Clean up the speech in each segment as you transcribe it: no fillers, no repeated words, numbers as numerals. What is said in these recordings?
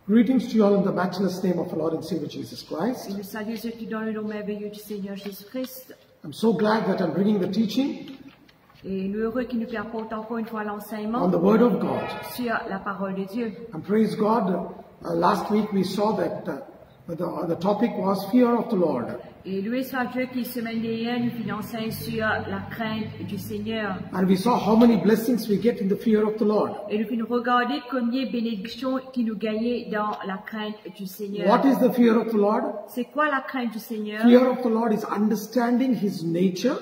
Greetings to you all in the matchless name of our Lord and Savior Jesus Christ. Et nous saluons ceux qui dans le nom merveilleux du Seigneur Jésus-Christ. I'm so glad that I'm bringing the teaching Et nous heureux qui nous apporte encore une fois l'enseignement on the Word of God. sur la parole de Dieu. And praise God, last week we saw that the topic was fear of the Lord. Et loué soit Dieu qui, semaine dernière, nous finançait sur la crainte du Seigneur. And we saw how many blessings we get in the fear of the Lord. Et nous finissons regarder combien de bénédictions qui nous gagnent dans la crainte du Seigneur. What is the fear of the Lord? C'est quoi la crainte du Seigneur? Fear of the Lord is understanding His nature,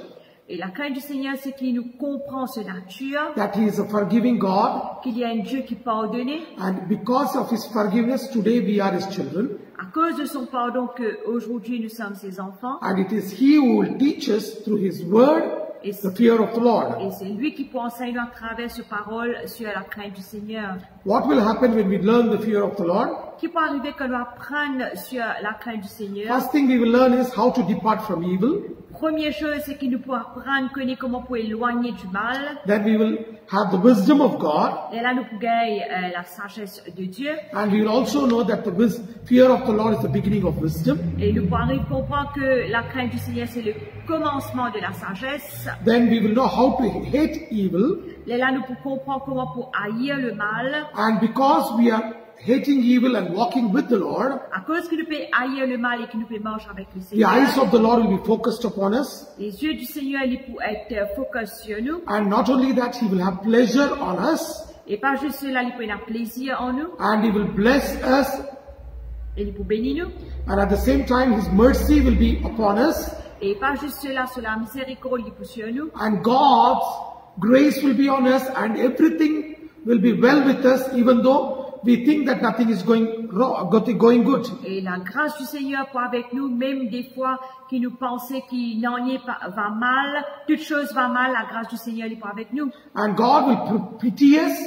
Et la crainte du Seigneur, c'est qu'il nous comprend sa nature, that He is a forgiving God, qu'il y a un Dieu qui pardonne. and because of His forgiveness, today we are His children. À cause de son pardon qu'aujourd'hui nous sommes ses enfants. And it is He who will teach us through His Word the fear of the Lord. Et c'est lui qui peut enseigner à travers ses paroles sur la crainte du Seigneur. What will happen when we learn the fear of the Lord? Qui peut arriver quand on apprend sur la crainte du Seigneur? First thing we will learn is how to depart from evil. Première chose, c'est qu'il nous peut apprendre comment pour éloigner du mal. Then we will have the wisdom of God. Et là, nous pouvons gagner la sagesse de Dieu. And we will also know that the fear of the Lord is the beginning of wisdom. Et nous pouvons comprendre que la crainte du Seigneur, c'est le commencement de la sagesse. Then we will know how to hate evil. Et là, nous pouvons comprendre comment pour haïr le mal. And because we are hating evil and walking with the Lord, À cause que nous pouvons haïr le mal et que nous pouvons marcher avec le the Seigneur. eyes of the Lord will be focused upon us. Les yeux du Seigneur, ils pourront être focus sur nous. And not only that, He will have pleasure on us. Et pas juste cela, il peut avoir plaisir en nous. And He will bless us. Et il peut bénir nous. And at the same time, His mercy will be upon us. Et pas juste cela, sur la miséricorde, il peut sur nous. And God's grace will be on us, and everything will be well with us, even though we think that nothing is going wrong, going good. Et la grâce du Seigneur pour avec nous, même des fois qui nous pensait qu'il n'en est pas, va mal, toute chose va mal, la grâce du Seigneur est pour avec nous. And God will pity us,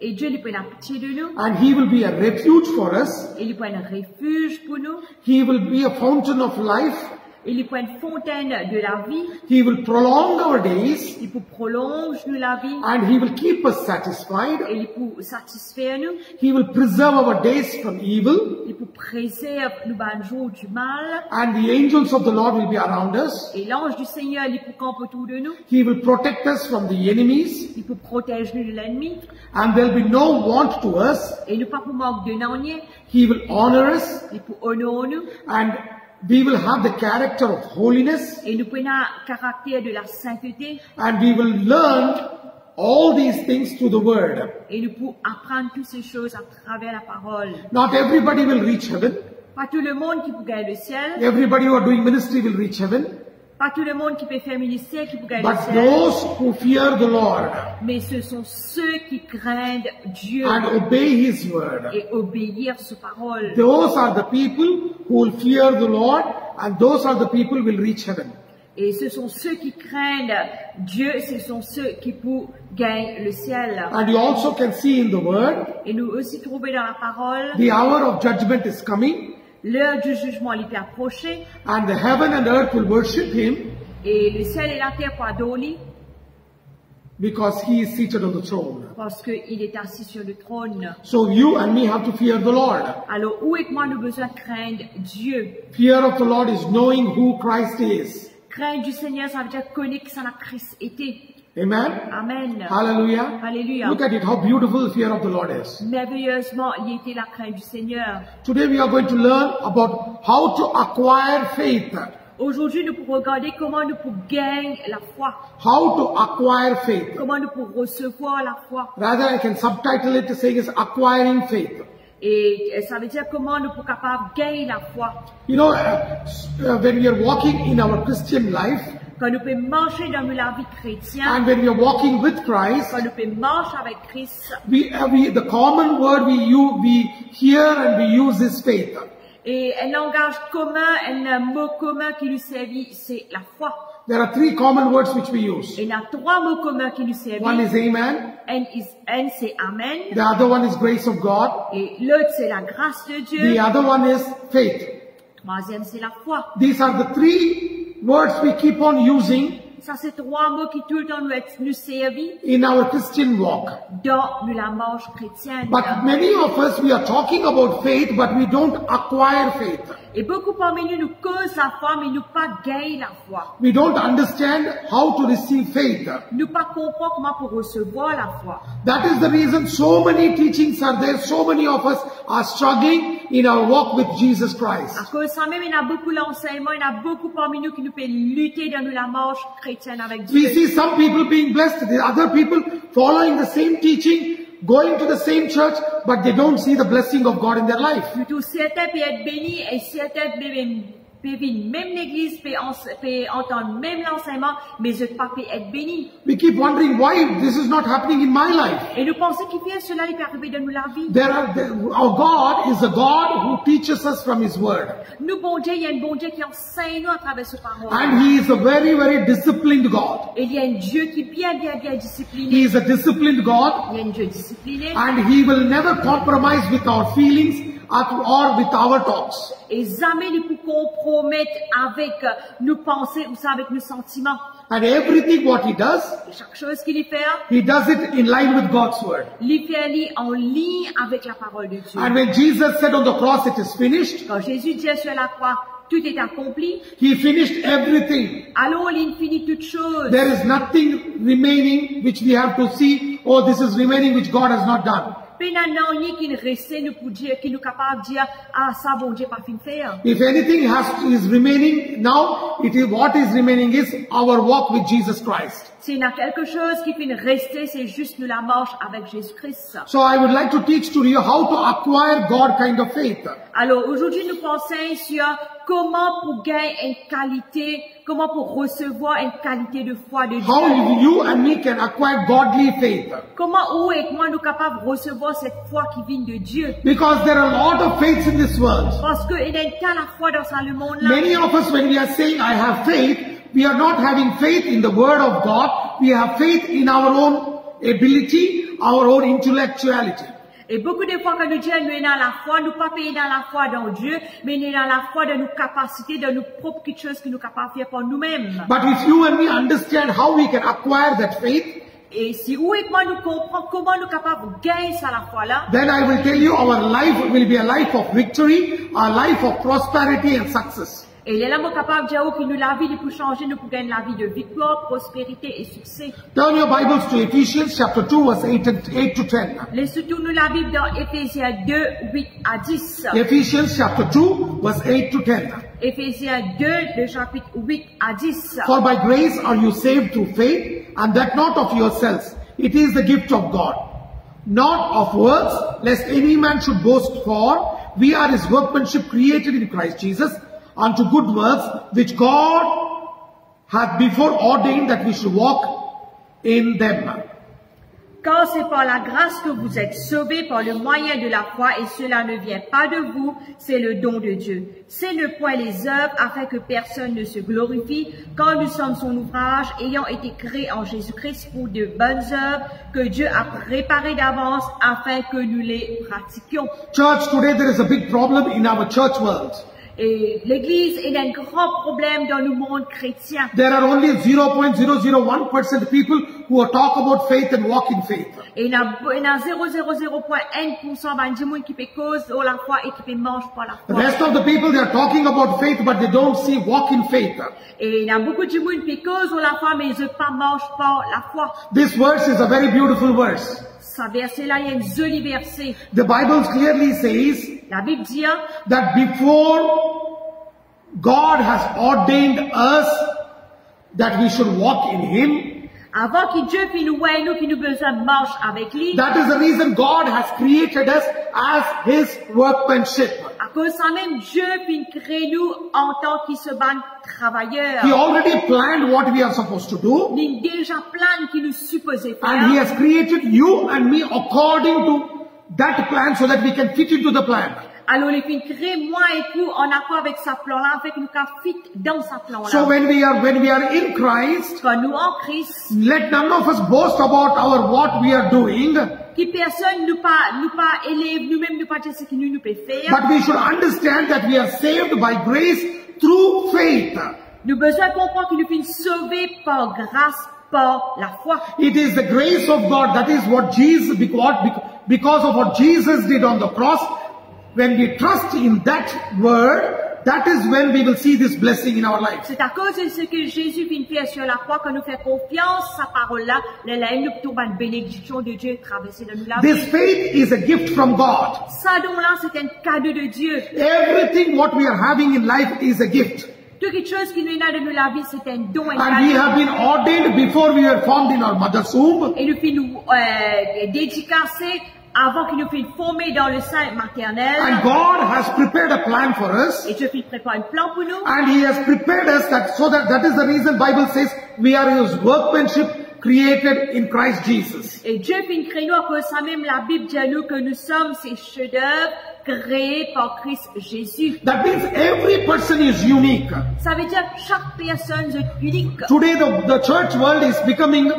Et Dieu il peut la pitié de nous. and He will be a refuge for us. Et il peut être un refuge pour nous. He will be a fountain of life. Et il peut être une fontaine de la vie. He will prolong our days, Il peut prolonger nous la vie. and He will keep us satisfied. Et il peut satisfaire nous. He will preserve our days from evil, Il peut préserver nous un jour du mal. and the angels of the Lord will be around us. Et l'ange du Seigneur, il peut camper autour de nous. He will protect us from the enemies, Il peut protéger nous de l'ennemi. and there will be no want to us. Et nous pas pour manque de n'en-nier. He will honor us, Il peut honorer nous. and we will have the character of holiness, Et nous prenons un caractère de la sainteté. and we will learn all these things through the Word. Et nous pouvons apprendre toutes ces choses à travers la parole. Not everybody will reach heaven. Pas tout le monde qui peut gagner le ciel. Everybody who are doing ministry will reach heaven. Pas tout le monde qui peut faire ministère qui peut gagner le But ciel. those who fear the Lord Mais ce sont ceux qui craignent Dieu and obey His Word, et obéir sa parole. those are the people who will fear the Lord, and those are the people who will reach heaven. Et ce sont ceux qui craignent Dieu, ce sont ceux qui peuvent gagner le ciel. And you also can see in the Word, Et nous aussi trouver dans la parole, the hour of judgment is coming, l'heure du jugement est approchée, and the heaven and earth will worship Him, et le ciel et la terre pour adorer, because He is seated on the throne. parce qu'il est assis sur le trône. So you and me have to fear the Lord. Alors, où et moi nous avons besoin de craindre Dieu? Fear of the Lord is knowing who Christ is. Craindre du Seigneur, ça veut dire connaître qui la Christ était. Amen. Amen. Hallelujah. Alléluia. Look at it, how beautiful the fear of the Lord is. Merveilleusement, il était la crainte du Seigneur. Today we are going to learn about how to acquire faith. Aujourd'hui, nous pouvons regarder comment nous pouvons gagner la foi. How to acquire faith. Comment nous pouvons recevoir la foi. Rather, I can subtitle it saying is acquiring faith. Et ça veut dire comment nous sommes capables de gagner la foi. You know, when we are walking in our Christian life, Quand nous pouvons marcher dans la vie chrétienne, and when we are walking with Christ, quand nous pouvons marcher avec Christ, the common word we hear and we use is faith. et un langage commun, un mot commun qui nous servit, c'est la foi. There are three common words which we use. Et il y a trois mots communs qui nous servent. One is amen, Un, c'est Amen. the other one is grace of God, Et l'autre, c'est la grâce de the Dieu. other one is faith. Troisième, c'est la foi. These are the three words we keep on using Ça, c'est trois mots qui tout le temps nous servent in our Christian walk. dans la marche chrétienne. But many of us, we are talking about faith, but we don't acquire faith. Et beaucoup parmi nous causent la foi, mais nous pas gagnent la foi. We don't understand how to receive faith. Nous pas comprendre comment pour recevoir la foi. That is the reason so many teachings are there. So many of us are struggling in our walk with Jesus Christ. À cause de ça même, il y a beaucoup d'enseignements, il y a beaucoup parmi nous qui nous peuvent lutter dans la marche chrétienne avec Dieu. We see some people being blessed, the other people following the same teaching, going to the same church, but they don't see the blessing of God in their life. Plutôt certains peuvent être bénis et certains peuvent venir même l'église, peuvent entendre même l'enseignement, mais eux pas peuvent être bénis. We keep wondering why this is not happening in my life. Et nous pensons qu'il vient cela qui peut arriver dans la vie. Our God is a God who teaches us from His Word. Nous, bon Dieu, il y a un bon Dieu qui enseigne nous à travers ce parole. And He is a very, very disciplined God. Et il y a un Dieu qui est bien discipliné. He is a disciplined God. Il y a un Dieu discipliné. And He will never compromise with our feelings or with our talks. Et jamais il peut compromettre avec nos pensées ou ça avec nos sentiments. And everything what He does, Et chaque chose qu'il fait, He does it in line with God's Word. il fait en ligne avec la parole de Dieu. And when Jesus said on the cross, it is finished, Quand Jésus dit sur la croix, tout est accompli, He finished everything. alors il finit toutes choses. There is nothing remaining which we have to see, oh, this is remaining which God has not done. Puis non, ni qu'il reste nous pour dire, qui nous capable de dire, ah, ça, bon Dieu, pas fin faire. If anything is remaining now, what is remaining is our walk with Jesus Christ. S'il y a quelque chose qui finit rester, c'est juste nous la marche avec Jésus-Christ. So I would like to teach to you how to acquire God kind of faith. Alors, aujourd'hui, nous pensons sur comment pour gagner une qualité, comment pour recevoir une qualité de foi de Dieu. How you and me can acquire godly faith. Comment ou et moi nous capables de recevoir cette foi qui vient de Dieu. Because there are a lot of faiths in this world. Parce qu'il y a une telle foi dans ce monde-là. Many of us, when we are saying, I have faith, we are not having faith in the Word of God. We have faith in our own ability, our own intellectuality. Et beaucoup de fois, quand nous disons nous sommes dans la foi, nous ne pas payer dans la foi dans Dieu, mais nous sommes dans la foi de nos capacités, de nos propres choses que nous sommes capables de faire pour nous-mêmes. But if you and me understand how we can acquire that faith, et si vous et moi nous comprenons comment nous sommes capables de gagner ça la foi là, then I will tell you our life will be a life of victory, a life of prosperity and success. et il est là capable de dire que nous la vie pour changer, nous pour gagner la vie de victoire, prospérité et succès. Turn your Bibles to Ephesians chapter 2 verse 8 to 10. Laissez tout nous la Bible dans Éphésiens 2, 8 à 10. Ephesians chapter 2 verse 8 to 10. Éphésiens 2, le chapitre 8 à 10. For by grace are you saved through faith, and that not of yourselves. It is the gift of God. Not of works, lest any man should boast, for we are His workmanship created in Christ Jesus, unto good works, which God hath before ordained that we should walk in them. Car c'est par la grâce que vous êtes sauvés par le moyen de la foi, et cela ne vient pas de vous, c'est le don de Dieu. C'est ne point les œuvres, afin que personne ne se glorifie, quand nous sommes son ouvrage, ayant été créés en Jésus-Christ pour de bonnes œuvres, que Dieu a préparées d'avance, afin que nous les pratiquions. Church, today there is a big problem in our church world. Et l'Église est un grand problème dans le monde chrétien. There are only 0.001% people who talk about faith and walk in faith. Et il y a 0,001% de gens qui peut cause de la foi et qui peut manger par la The foi. rest of the people, they are talking about faith, but they don't see walk in faith. Et il y a beaucoup de gens qui peut cause de la foi, mais ils ne mangent pas la foi. This verse is a very beautiful verse. Ce verset-là, il y a un joli verset. The Bible clearly says La Bible dit that before God has ordained us that we should walk in Him, avant que Dieu puisse nous voir, nous qui nous besoin de marcher avec lui. that is the reason God has created us as His workmanship. À cause de ça même, Dieu puisse créer nous en tant qu'il se bat travailleurs. He already planned what we are supposed to do, Il a déjà plan qui nous supposait and He faire. has created you and me according to that plan so that we can fit into the plan. Alors, il peut créer moi et vous en accord avec sa plan-là, afin que nous puissions fit dans sa plan-là. So when we are in Christ, Quand nous en Christ, let none of us boast about what we are doing, qui personne nous pas élève, nous-mêmes nous pas dire ce que nous pouvons faire. but we should understand that we are saved by grace through faith. Nous avons besoin de comprendre que nous sommes sauvés par grâce, par la foi. It is the grace of God. That is what Jesus, because of what Jesus did on the cross. When we trust in that word, that is when we will see this blessing in our lives. C'est à cause de ce que Jésus vient faire sur la croix que nous faisons confiance à sa parole-là. Nous trouvons une bénédiction de Dieu traverser de nous la vie. This faith is a gift from God. Ça don-là, c'est un cadeau de Dieu. Everything what we are having in life is a gift. Toute chose qui nous a de nous la vie, c'est un don, un And we cadeau. have been ordained before we were formed in our mother's womb. Et nous nous dédicacer avant qu'il nous fît former dans le sein maternel. And God has prepared a plan for us. Et Dieu prépare un plan pour nous. And He has prepared us that is the reason Bible says we are His workmanship created in Christ Jesus. Et Dieu crée nous à cause ça même la Bible dit nous que nous sommes ces chefs-d'œuvre créés par Christ Jésus. That means every person is unique. Ça veut dire que chaque personne est unique. Today the church world is becoming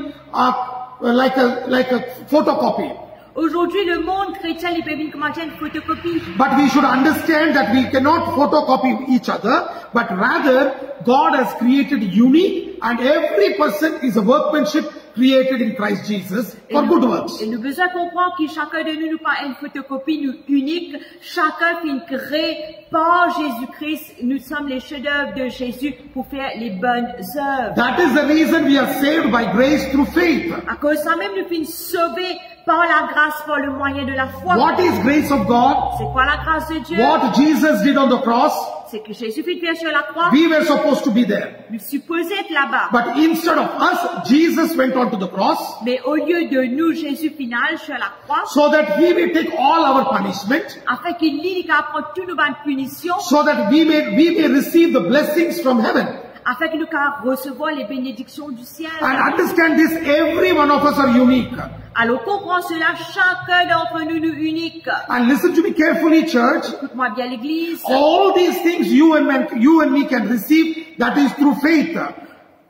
like a photocopy. Aujourd'hui, le monde chrétien, il peut venir commencer une photocopie. But we should understand that we cannot photocopy each other, but rather God has created unique, and every person is a workmanship created in Christ Jesus for good works. Et nous besoin comprendre que chacun de nous pas une photocopie nous unique. Chacun fait créé par Jésus-Christ. Nous sommes les chefs-d'œuvre de Jésus pour faire les bonnes œuvres. That is the reason we are saved by grace through faith. À cause de ça même, nous sommes sauvés par la grâce, par le moyen de la foi. What is grace of God? C'est quoi la grâce de Dieu? What Jesus did on the cross? C'est que Jésus fit faire sur la croix. We were supposed to be there. Nous supposons être là-bas. But instead of us, Jesus went on to the cross Mais au lieu de nous, Jésus final sur la croix, so that He may take all our punishment, afin qu'il lit qu'il apprend toutes nos bonnes punitions, so that we may receive the blessings from heaven. afin que nous puissions recevoir les bénédictions du ciel. And understand this, every one of us are unique. Alors comprends cela, chacun d'entre nous est unique. And listen to me carefully, church. Écoute-moi bien l'église. All these things you and me can receive, that is through faith.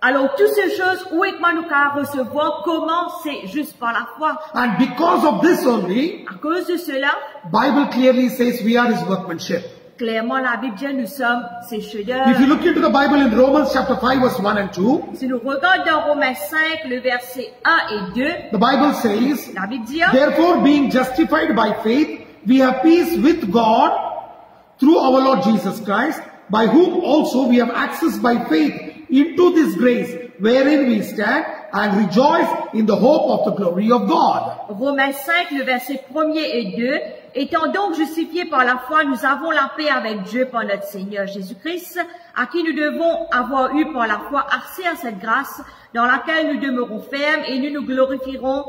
Alors toutes ces choses, où est-ce que nous pouvons recevoir? Comment? C'est juste par la foi. And because of this only, À cause de cela, Bible clearly says we are His workmanship. clairement la Bible dit nous sommes ses If you chefs-d'œuvre. look into the Bible in Romans chapter 5 verse 1 and 2, Si nous regardons dans Romains 5, le verset 1 et 2, the Bible says, la Bible dit, therefore being justified by faith, we have peace with God through our Lord Jesus Christ, by whom also we have access by faith into this grace, wherein we stand and rejoice in the hope of the glory of God. Romains 5, le verset 1er et 2, étant donc justifiés par la foi, nous avons la paix avec Dieu par notre Seigneur Jésus-Christ, à qui nous devons avoir eu par la foi accès à cette grâce, dans laquelle nous demeurons fermes et nous glorifions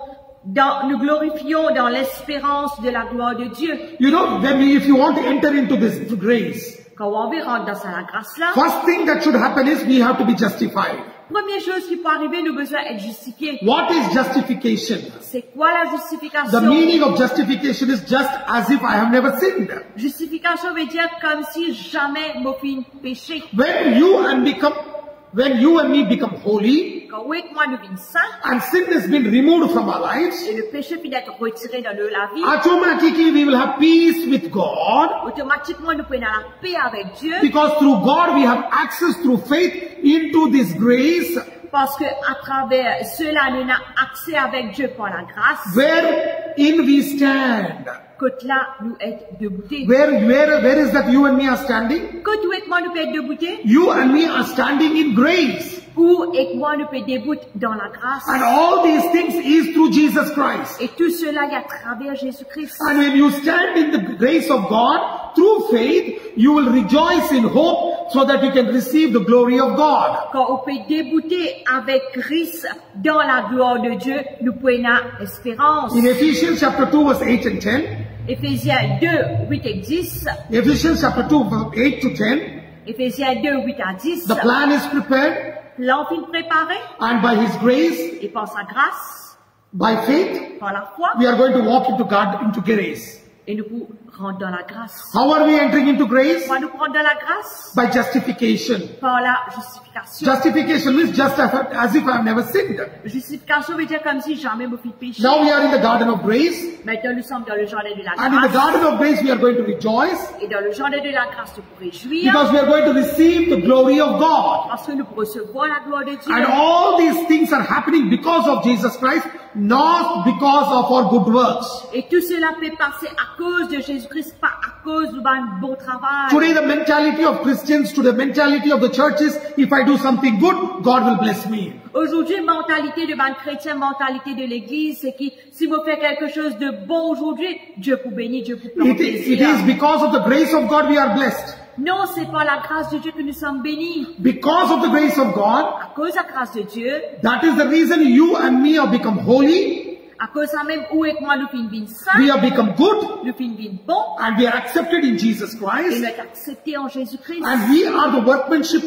dans l'espérance de la gloire de Dieu. You know, if you want to enter into this grace, Quand on veut rentrer dans la grâce-là, first thing that should happen is we have to be justified. première chose qui peut arriver, nous besoin d'être justifiés. What is justification? C'est quoi la The justification? meaning of justification is just as if I have never sinned. Justification veut dire comme si jamais m'au fin péché. When you and me become holy, Quand oui, moi nous vîmes saints, and sin has been removed from our lives, et le péché finit d'être retiré dans la vie, automatically we will have peace with God, automatiquement nous prenons la paix avec Dieu, because through God we have access through faith into this grace, parce que à travers cela nous avons accès avec Dieu par la grâce. wherein we stand. Côte là nous être deboutés. Where is that you and me are standing? Côte où est moi nous peut être deboutés? You and me are standing in grace. Où est moi nous peut débouter dans la grâce? And all these things is through Jesus Christ. Et tout cela est à travers Jésus-Christ. And when you stand in the grace of God, through faith, you will rejoice in hope so that you can receive the glory of God. Quand on peut débouter avec Christ dans la gloire de Dieu, nous prenons espérance. In Ephesians chapter 2 verse 8 and 10, Éphésiens 2, 8 et 10. Ephesians chapter 2 verse 8 to 10, Éphésiens 2, 8 à 10. the plan is prepared, L'enfant préparé, and by His grace, et par sa grâce, by faith, par la foi, we are going to walk into God, into grace. et nous pouvons rentrer dans la grâce. How are we entering into grace? Pourquoi nous prendre dans la grâce? By justification. Par la justification. Justification means just as if I have never sinned. Justification veut dire comme si jamais me fit péché. Now we are in the garden of grace. Maintenant, nous sommes dans le jardin de la And in the grâce. garden of grace, we are going to rejoice Et dans le jardin de la grâce, nous pourrons réjouir because we are going to receive the glory of God. parce que nous recevons la gloire de Dieu. And all these things are happening because of Jesus Christ, not because of our good works. Et tout cela peut passer à cause de Jésus-Christ, pas à cause de mon bon travail. Today the mentality of Christians, to the mentality of the churches, if I do something good, God will bless me. Aujourd'hui, mentalité de ban chrétien, mentalité de l'église, c'est que si vous faites quelque chose de bon aujourd'hui, Dieu vous bénit, Dieu vous prend It plaisir. is because of the grace of God we are blessed. Non, c'est par la grâce de Dieu que nous sommes bénis. Because of the grace of God, À cause de la grâce de Dieu, that is the reason you and me have become holy, à cause de ça même, où et moi nous finissons bien saints, we have become good, nous finissons bien bons, and we are accepted in Jesus et Christ, nous sommes acceptés en Jésus-Christ. and we are the workmanship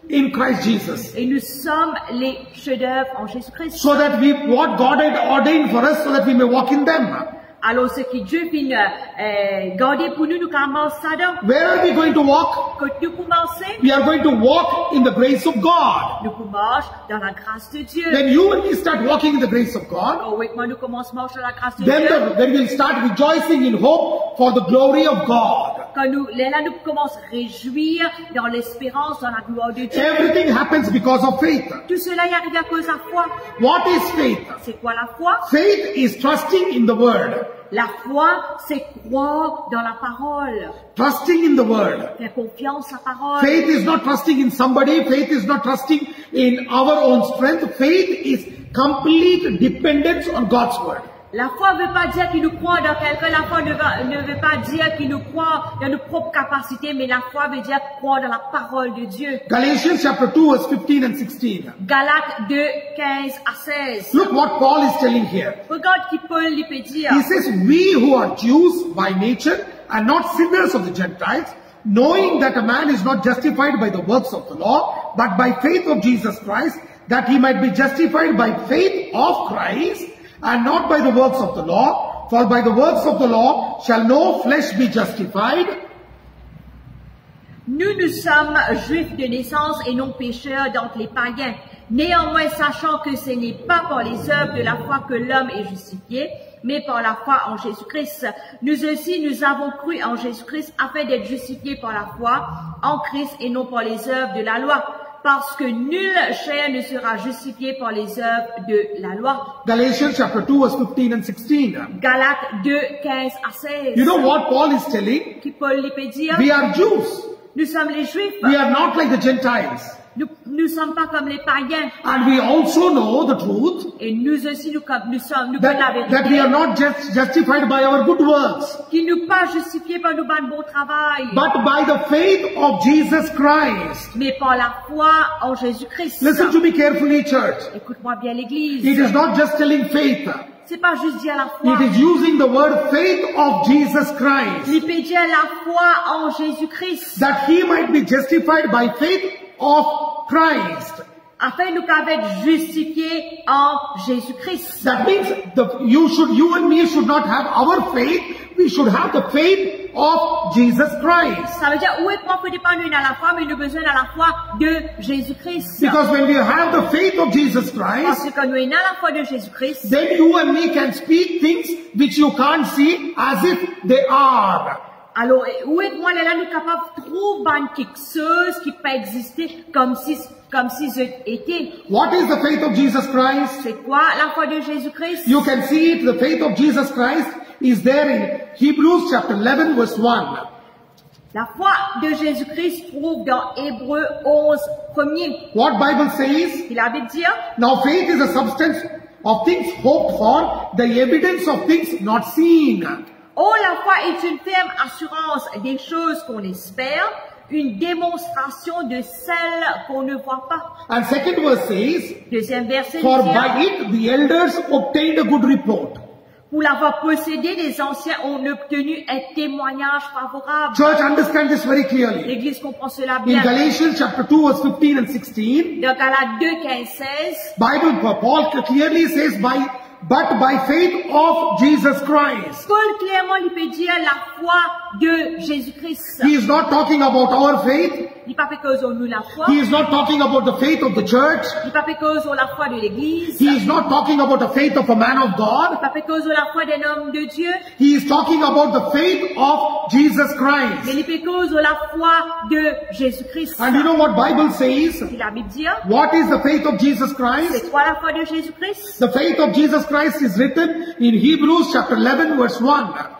in Christ Jesus. Et nous sommes les chefs-d'œuvre en Jésus-Christ. So that what God had ordained for us, so that we may walk in them. Alors, ce que Dieu vient garder pour nous, nous commençons ça dans. Where are we going to walk? Quand nous commençons, We are going to walk in the grace of God. nous commençons dans la grâce de Dieu. When you and me start walking in the grace of God, Oh, oui, moi, nous commençons à marcher dans la grâce de then Dieu. then we'll start rejoicing in hope for the glory of God. Quand nous, là, nous commençons à réjouir dans l'espérance, dans la gloire de Dieu. Everything happens because of faith. Tout cela y arrive à cause de la foi. What is faith? C'est quoi la foi? Faith is trusting in the word. La foi, c'est croire dans la parole. Trusting in the word. Faire confiance à la parole. Faith is not trusting in somebody. Faith is not trusting in our own strength. Faith is complete dependence on God's word. La foi ne veut pas dire qu'il nous croit dans quelqu'un. La foi ne veut pas dire qu'il nous croit dans nos propres capacités, mais la foi veut dire croire dans la parole de Dieu. Galatians chapter 2 verse 15 and 16. Galates 2, 15 à 16. Look what Paul is telling here. Regarde qui Paul lui peut dire. He says, we who are Jews by nature are not sinners of the Gentiles, knowing that a man is not justified by the works of the law, but by faith of Jesus Christ, that he might be justified by faith of Christ, and not by the works of the law. For by the works of the law shall no flesh be justified. Nous sommes juifs de naissance et non pécheurs d'entre les païens. Néanmoins, sachant que ce n'est pas par les œuvres de la foi que l'homme est justifié, mais par la foi en Jésus-Christ. Nous aussi, nous avons cru en Jésus-Christ afin d'être justifiés par la foi en Christ et non par les œuvres de la loi. Parce que nulle chair ne sera justifiée par les œuvres de la loi. Galatians chapter 2 verse 15 and 16. Galates 2, 15 à 16. You know what Paul is telling? Qui Paul lui peut dire? We are Jews. Nous sommes les Juifs. We are not like the Gentiles. Nous sommes pas comme les païens. And we also know the truth. Et nous aussi, nous connaissons la That we are vérité. not just justified by our good works, Qui nous pas justifiés par nos bon travail. but by the faith of Jesus Christ. Mais par la foi en Jésus-Christ. Listen to me carefully, church. Écoute-moi bien l'église. It is not just telling faith. C'est pas juste dire la foi. It is using the word faith of Jesus Christ. Il peut dire la foi en Jésus-Christ. That he might be justified by faith of Christ. Afin nous qu'avec justifiés en Jésus-Christ. That means you and me should not have our faith. We should have the faith of Jesus Christ. Ça veut dire, où est-ce qu'on peut dépendre dans la foi, mais nous avons besoin de la foi de Jésus-Christ. Because when we have the faith of Jesus Parce Christ, que nous avons la foi de Jésus-Christ, then you and me can speak things which you can't see as if they are. alors, où est-ce qu'on est là, nous sommes capables de trouver quelque chose qui peut exister comme si c'était. What is the faith of Jesus Christ? C'est quoi la foi de Jésus-Christ? You can see it, the faith of Jesus Christ is there in Hebrews chapter 11 verse 1. La foi de Jésus-Christ trouve dans Hébreux 11, 1er. What Bible says? Il avait dit, Now faith is a substance of things hoped for, the evidence of things not seen. oh, la foi est une ferme assurance des choses qu'on espère, une démonstration de celles qu'on ne voit pas. And second verse says, Deuxième verset for dit, by it the elders obtained a good report. pour l'avoir possédé, les anciens ont obtenu un témoignage favorable. Church, understand this very clearly. L'Église comprend cela In bien. Galatians chapter 2 verse 15 and 16, Dans Galates 2, 15, 16, Paul clearly says but by faith of Jesus Christ. Paul clairement il peut dire la foi de Jésus-Christ. He is not talking about our faith. Il pas fait cause nous la foi. He is not talking about the faith of the church. Il pas fait cause la foi de l'église. He is not talking about the faith of a man of Il God. pas fait cause la foi d'un homme de Dieu. He is talking about the faith of Jesus Mais Christ. il fait cause la foi de Jésus-Christ. And you know what Bible says? Et la Bible dit, What is the faith of Jesus Christ? c'est quoi la foi de Jésus-Christ? The faith of Jesus Christ is written in Hebrews chapter 11 verse 1.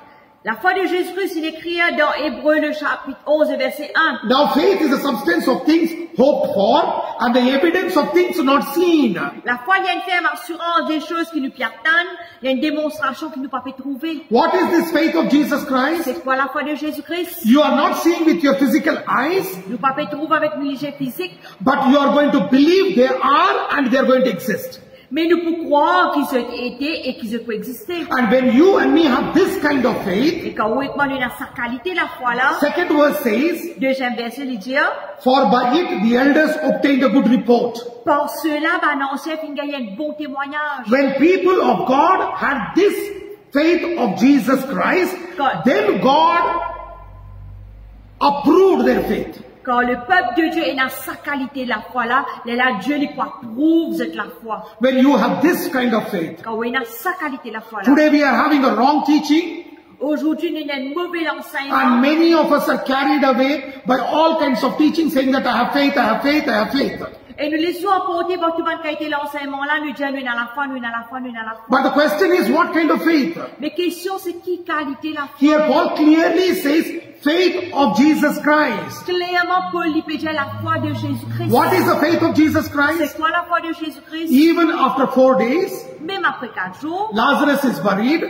La foi de Jésus-Christ, il est écrit dans Hébreux le chapitre 11 verset 1. Now faith is the substance of things hoped for and the evidence of things not seen. La foi, il y a une ferme assurance des choses qui nous attendent. Il y a une démonstration qui nous pas fait trouver. What is this faith of Jesus Christ? C'est quoi la foi de Jésus-Christ? You are not seeing with your physical eyes, Nous pas fait trouver avec nos yeux physiques, but you are going to believe they are and they are going to exist. mais nous pouvons croire qu'ils ont été et qu'ils ont existé. And when you and me have this kind of faith, Et quand on demande dans sa qualité la foi là, second verse says, deuxième verset il dit, for by it the elders obtained a good report. par cela, ancien fin gagner un bon témoignage. When people of God had this faith of Jesus Christ, God. then God approved their faith. Quand le peuple de Dieu est dans sa qualité la foi là, là Dieu lui prouve cette la foi. When you have this kind of faith. Quand on est dans sa qualité la foi là. Today we are having a wrong teaching, Aujourd'hui, nous avons un mauvais enseignement. and many of us are carried away by all kinds of teaching saying that I have faith, I have faith, I have faith. Et nous laissons emporter par tout le monde qui a été l'enseignement là, nous disons nous dans la foi, nous dans la foi, nous dans la foi. But the question is, what kind of faith? Mais question c'est qui qualité la foi? Here Paul clearly says faith of Jesus Christ. Clairement, Paul lui peut dire la foi de Jésus-Christ. What is the faith of Jesus Christ? C'est quoi la foi de Jésus-Christ? Even after 4 days, Même après 4 jours, Lazarus is buried.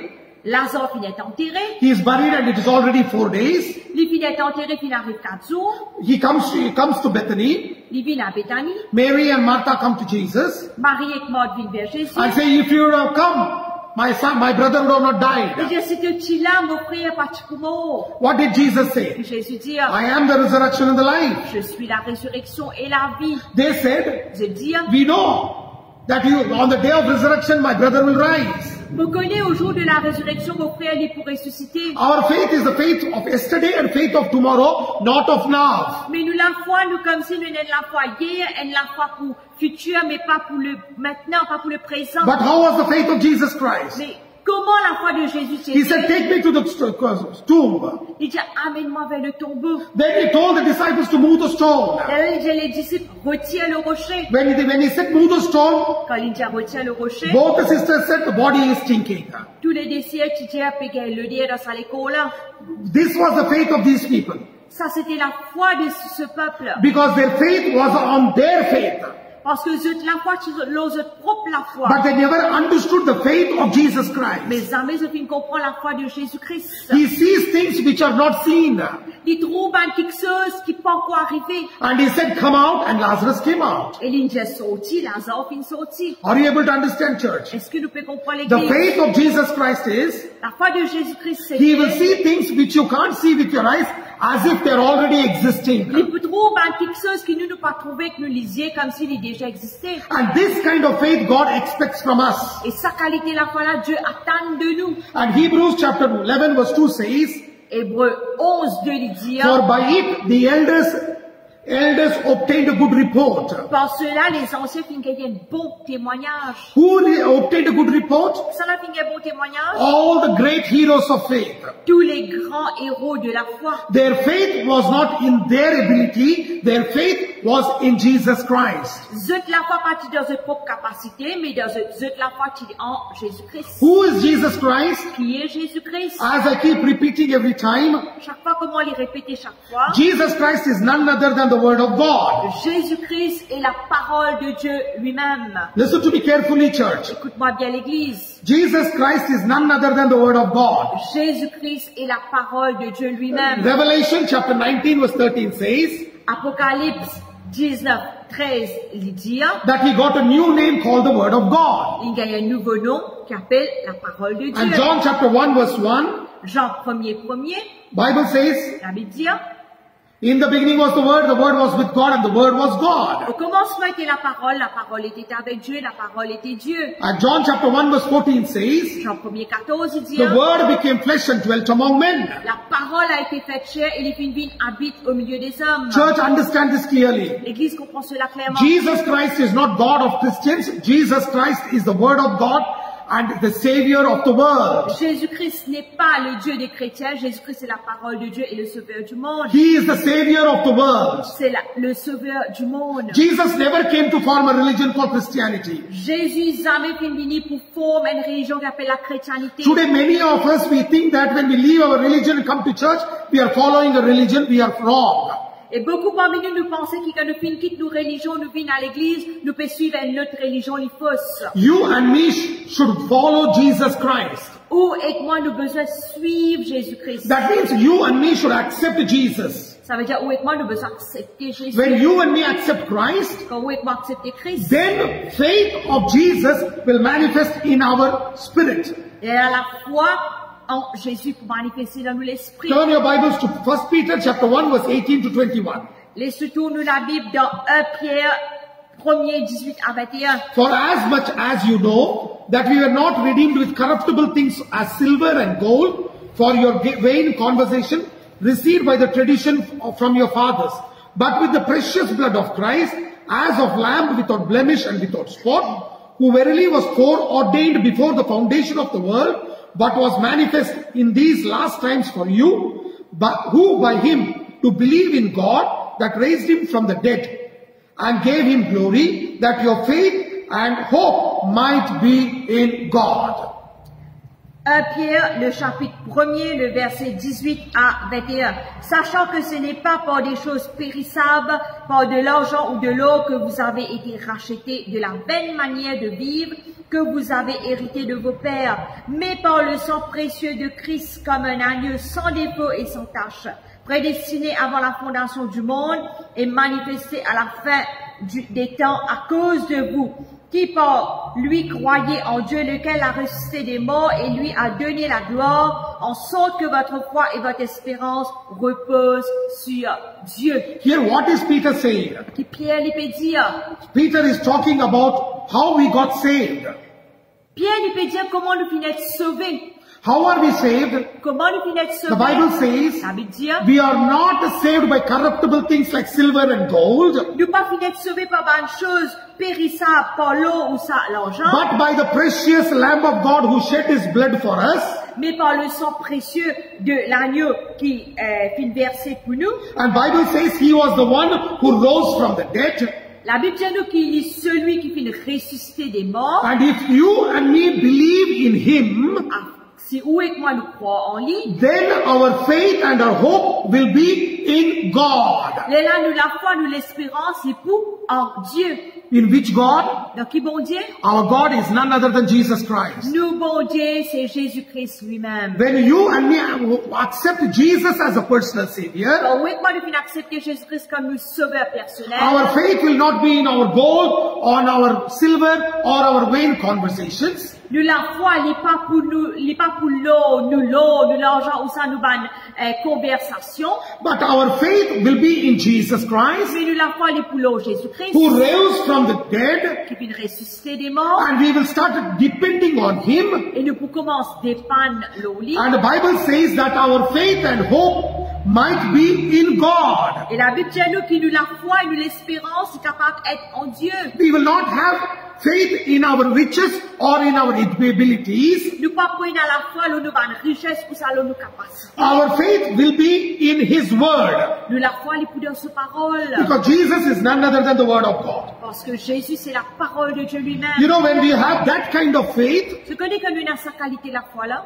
Lazare finit d'être enterré. He is buried and it is already 4 days. Il finit d'être enterré, il arrive 4 jours. He comes to Bethany. Il vient à Béthanie. Mary and Martha come to Jesus Marie et Marthe viennent vers Jésus. and say, if you would have come, my brother would have not Il died. dit, si tu là, mon frère, pas de mort. What did Jesus say? Jésus dit, I am the resurrection and the life. je suis la résurrection et la vie. They said, Je dis, we know that on the day of resurrection, my brother will rise. vous connaissez au jour de la résurrection, mon frère, il est pour ressusciter. Our faith is the faith of yesterday and faith of tomorrow, not of now. Mais nous, la foi, nous, comme si nous n'avons la foi hier, et la foi pour futur, mais pas pour le maintenant, pas pour le présent. But how was the faith of Jesus Christ? Mais comment la foi de Jésus s'est He said, faite? take me to the tomb. Il dit, amène-moi vers le tombeau. Then he told the disciples to move the stone. Là, il dit, les disciples, retire le rocher. When he said move the stone, Quand il dit, retire le rocher, both the sisters said the body is stinking. tous les disciples, tu dis, le dire dans sa l'école là. This was the faith of these people. Ça, c'était la foi de ce peuple. Because their faith was on their faith. Parce que la foi, l'ose propre la foi. But they never understood the faith of Jesus Christ. Mes amis, je finis comprendre la foi de Jésus-Christ. He sees things which are not seen. Il trouve quelque chose qui n'est pas encore arrivé. And he said, come out, and Lazarus came out. Et il est sorti, Lazare finit sorti. Are you able to understand, church? Est-ce que nous pouvons comprendre The l'église? faith of Jesus Christ is, La foi de Jésus-Christ, c'est he will see things which you can't see with your eyes as if they're already existing. il peut trouver quelque chose que nous ne pas trouver, que nous lisions comme s'il est déjà existé. And this kind of faith God expects from us. Et sa qualité, la foi là, Dieu attend de nous. And Hebrews chapter 11 verse 2 says, Hébreux 11, 2 dit, for by it the elders obtained a good report. par cela, les anciens finissent gagner un bon témoignage. Who obtained a good report? Ça a fini un bon témoignage. All the great heroes of faith. Tous les grands héros de la foi. Their faith was not in their ability, their faith was in Jesus Christ. Zut la foi partie dans leur propre capacité, mais dans zut la foi qui est en Jésus-Christ. Who is Jesus Christ? Qui est Jésus-Christ? As I keep repeating every time, Chaque fois, comment les répéter chaque fois? Jesus Christ is none other than the Word of God. Jésus-Christ est la parole de Dieu lui-même. Listen to me carefully, church. Écoute-moi bien l'église. Jesus Christ is none other than the Word of God. Jésus-Christ est la parole de Dieu lui-même. Revelation chapter 19 verse 13 says Apocalypse 19, 13, il dit, that he got a new name called the Word of God. il y a un nouveau nom qui appelle la parole de And Dieu. John chapter 1 verse 1, Jean 1er, Bible says, la Bible dit, In the beginning was the Word was with God, and the Word was God. Au commencement était la parole était avec Dieu, la parole était Dieu. And John chapter 1 verse 14 says, Jean 1er 14, il dit, the Word became flesh and dwelt among men. la parole a été faite chair et les Philipines habitent au milieu des hommes. Church, understand this clearly. L'Église comprend cela clairement. Jesus Christ is not God of Christians. Jesus Christ is the Word of God and the Savior of the world. Jésus-Christ n'est pas le Dieu des chrétiens. Jésus-Christ est la parole de Dieu et le sauveur du monde. He is the Savior of the world. C'est le sauveur du monde. Jesus never came to form a religion called Christianity. Jésus jamais venu pour former une religion qu'on appelle la chrétienté. Today many of us, we think that when we leave our religion and come to church, we are following a religion, we are wrong. Et beaucoup parmi nous pensons que quand nous quittons nos religions, nous venons à l'église, nous pouvons suivre une autre religion, les fausse. You and me should follow Jesus Christ. Ou et moi, nous besoin suivre Jésus-Christ. That means you and me should accept Jesus. Ça veut dire, ou et moi, nous besoin accepter Jésus. When you and me accept Christ, Quand ou et moi accepter Christ, then faith of Jesus will manifest in our spirit. et à la foi en Jésus pour manifester dans nous l'esprit. Turn your Bibles to 1 Peter chapter 1 verse 18 to 21. Laissez-nous la Bible dans 1 Pierre 1er 18 à 21. For as much as you know that we were not redeemed with corruptible things as silver and gold for your vain conversation received by the tradition from your fathers, but with the precious blood of Christ, as of lamb without blemish and without spot, who verily was foreordained before the foundation of the world, but was manifest in these last times for you, but who by him to believe in God that raised him from the dead, and gave him glory, that your faith and hope might be in God. 1 Pierre, le chapitre 1er, le verset 18 à 21. Sachant que ce n'est pas par des choses périssables, par de l'argent ou de l'or que vous avez été rachetés de la vaine manière de vivre que vous avez hérité de vos pères, mais par le sang précieux de Christ comme un agneau sans défaut et sans tache, prédestiné avant la fondation du monde et manifesté à la fin des temps à cause de vous, qui par lui croyez en Dieu, lequel a ressuscité des morts et lui a donné la gloire, en sorte que votre foi et votre espérance reposent sur Dieu. Here what is Peter saying? Qui Pierre lui peut dire? Peter is talking about how we got saved. Pierre lui peut dire comment nous finissons être sauvés. How are we saved? Comment nous finissons être The sauvés? Bible says Ça veut dire, we are not saved by corruptible things like silver and gold, nous pas finir être sauvés par une chose périssable, par l'eau ou ça, l'argent, but by the precious Lamb of God who shed his blood for us. mais par le sang précieux de l'agneau qui finit versé pour nous. And Bible says he was the one who rose from the dead. La Bible dit nous qu'il est celui qui finit ressusciter des morts. And if you and me believe in him, Ah, si où et que moi nous croyons en lui, then our faith and our hope will be in God. là nous la foi, nous l'espérance, c'est pour en Dieu. In which God? Donc qui bon Dieu? Our God is none other than Jesus Christ. Nous bon Dieu, c'est Jésus-Christ lui-même. When you and me accept Jesus as a personal Savior, Donc où et que moi nous finissons accepter Jésus-Christ comme notre sauveur personnel. our faith will not be in our gold, on our silver, or our vain conversations. Nous la foi, n'est pas pour nous, n'est pas pour l'eau, nous l'argent ou ça nous ban conversation. But our faith will be in Jesus Christ, Mais nous la foi, n'est pour l'eau Jésus-Christ who rose from the dead, qui vient ressusciter des morts. and we will start depending on Him. Et nous pour commencer dépendre l'eau. And the Bible says that our faith and hope might be in God. Et la Bible dit à nous que nous la foi et nous l'espérance est capable d'être en Dieu. We will not have faith in our riches or in our abilities. Nous pas prendre à la foi nous avons une richesse pour ça nous capacité. Our faith will be in His Word. Nous la foi est pour dans sa parole. Because Jesus is none other than the Word of God. Parce que Jésus c'est la parole de Dieu lui-même. You know, when we have that kind of faith, Tu connais que nous avons sa qualité la foi là?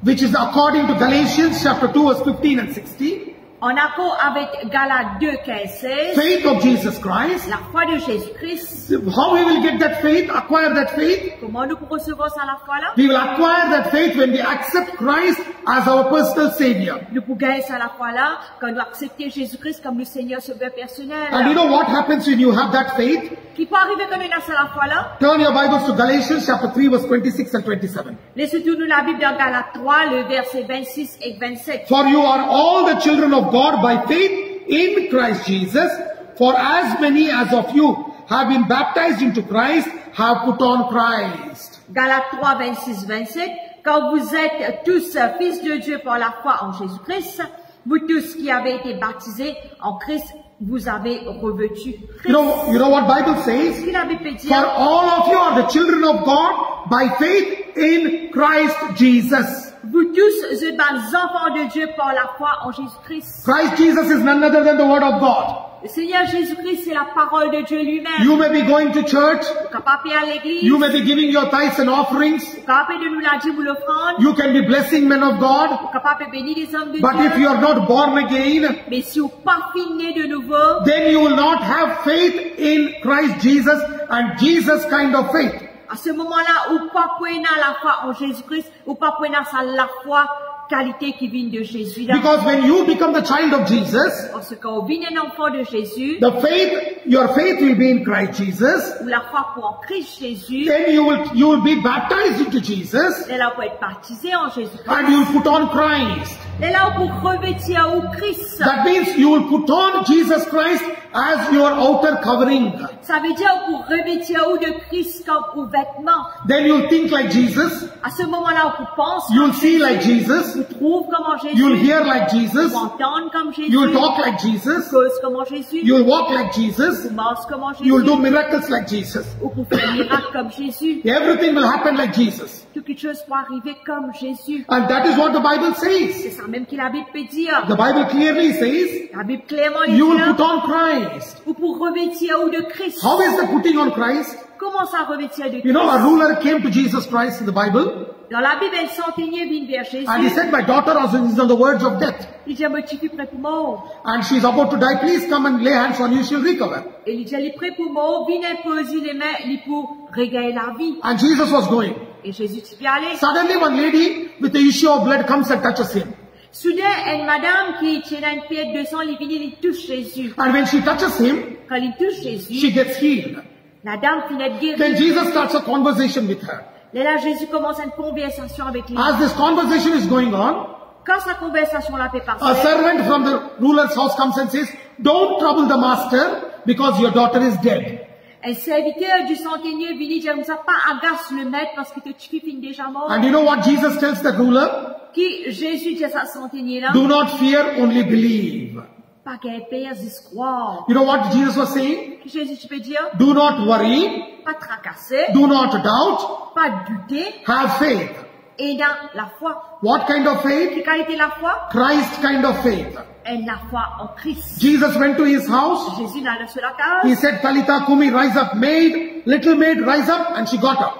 which is according to Galatians chapter 2 verse 15 and 16, En accord avec Galates 2, 15, 16, faith of Jesus Christ, la foi de Jésus-Christ. how we will get that faith, acquire that faith? Comment nous pouvons recevoir ça la foi là? We will acquire that faith when we accept Christ as our personal Savior. Nous pouvons gagner ça à la fois là, quand nous acceptons Jésus-Christ comme le Seigneur Sauveur personnel. And you know what happens when you have that faith? Qui peut arriver quand on a ça à la fois là? Turn your Bibles to Galatians chapter 3 verse 26 and 27. Laissez-nous la Bible dans Galates 3, le verset 26 et 27. For you are all the children of God by faith in Christ Jesus. For as many as of you have been baptized into Christ have put on Christ. Galates 3, 26, 27. Quand vous êtes tous fils de Dieu par la foi en Jésus-Christ, vous tous qui avez été baptisés en Christ, vous avez revêtu Christ. You know what Bible Ce says? qu'il avait pu dire, For all of you are the children of God by faith in Christ Jesus. vous tous êtes des enfants de Dieu par la foi en Jésus-Christ. Christ Jesus is none other than the Word of God. Le Seigneur Jésus-Christ, c'est la parole de Dieu lui-même. You may be going to church. Vous capable à l'église. You may be giving your tithes and offerings. Vous capable de nous la dire ou l'offrande. You can be blessing men of God. Vous capable de bénir les hommes de But if Dieu. you are not born again, Mais si vous pas fini de nouveau, then you will not have faith in Christ Jesus and Jesus kind of faith. à ce moment-là, ou pas prendre la foi en Jésus-Christ, ou pas prendre ça la foi, qualité qui vient de Jésus. Là. Because when you become the child of Jesus, Parce que quand on vient un enfant de Jésus, the faith, your faith will be in Christ Jesus. ou la foi pour en Christ Jésus, Then you will be baptized into Jesus elle a pour être baptisé en Jésus-Christ. and you will put on Christ. Elle a pour revêtir au Christ. That means you will put on Jesus Christ as your outer covering. Ça veut dire pour revêtir ou de Christ comme pour vêtement. Then you'll think like Jesus. À ce moment-là, on pense, You'll see like Jesus. on trouve comment Jésus, You'll hear like Jesus. on entend comme Jésus, You'll talk like on Jesus. cause comment Jésus, You'll walk like Jesus. on marche comment Jésus, You'll do miracles like Jesus. ou pour faire miracle comme Jésus. Everything will happen like Jesus. Toute chose peut arriver comme Jésus. And that is what the Bible says. C'est ça même que la Bible peut dire. The Bible clearly says, La Bible clairement dit, you will put on Christ. ou pour revêtir ou de Christ. How is the putting on Christ? Comment ça revêtir de Christ? You know, a ruler came to Jesus Christ in the Bible Dans la Bible, elle s'enteignait vient vers Jésus. and he said, my daughter is on the verge of death Il dit, mais tu es prêt pour mort. and she's about to die. Please come and lay hands on you, she'll recover. Et il dit, il est prêt pour mort, viens imposer les mains, il est pour regagner la vie. And Jesus was going. Et Jésus, tu peux aller. Suddenly one lady with the issue of blood comes and touches him. Soudain, une madame qui tient une pièce de sang, il vient, il touche Jésus. And when she touches him, Quand il touche Jésus, she gets healed. la dame finit de Then guérir. Jesus starts a conversation with her. Et là, Jésus commence une conversation avec lui. As this conversation is going on, Quand sa conversation l'a fait a passer, servant from the ruler's house comes and says, don't trouble the master because your daughter is dead. un serviteur du centenier vient dire, ne pas agace le maître parce que tu es déjà mort. And you know what Jesus tells the ruler? Qui Jésus dit à sa centenier là, Do not fear, only believe. pas qu'un père dise croire. You know what Jesus was saying? Jésus, tu peux dire, Do not worry, pas tracasser, do not doubt, pas douter, have faith. et dans la foi. What kind of faith? Quelle qualité la foi? Christ kind of faith. Et la foi en Christ. Jesus went to his house. Jésus dans sur la He case, said, Talitha Kumi, rise up. Maid, little maid, rise up. And she got up.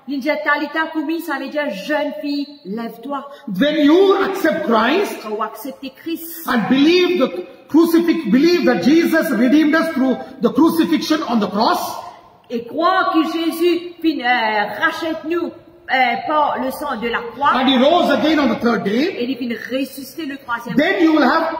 il dit Talita Kumi, ça veut dire jeune fille, lève-toi. When you accept Christ Quand vous acceptez Christ, and believe believe that Jesus redeemed us through the crucifixion on the cross, et croire que Jésus rachète nous par le sang de la croix, and he rose again on the third day, et il finit ressusciter le troisième. then you will have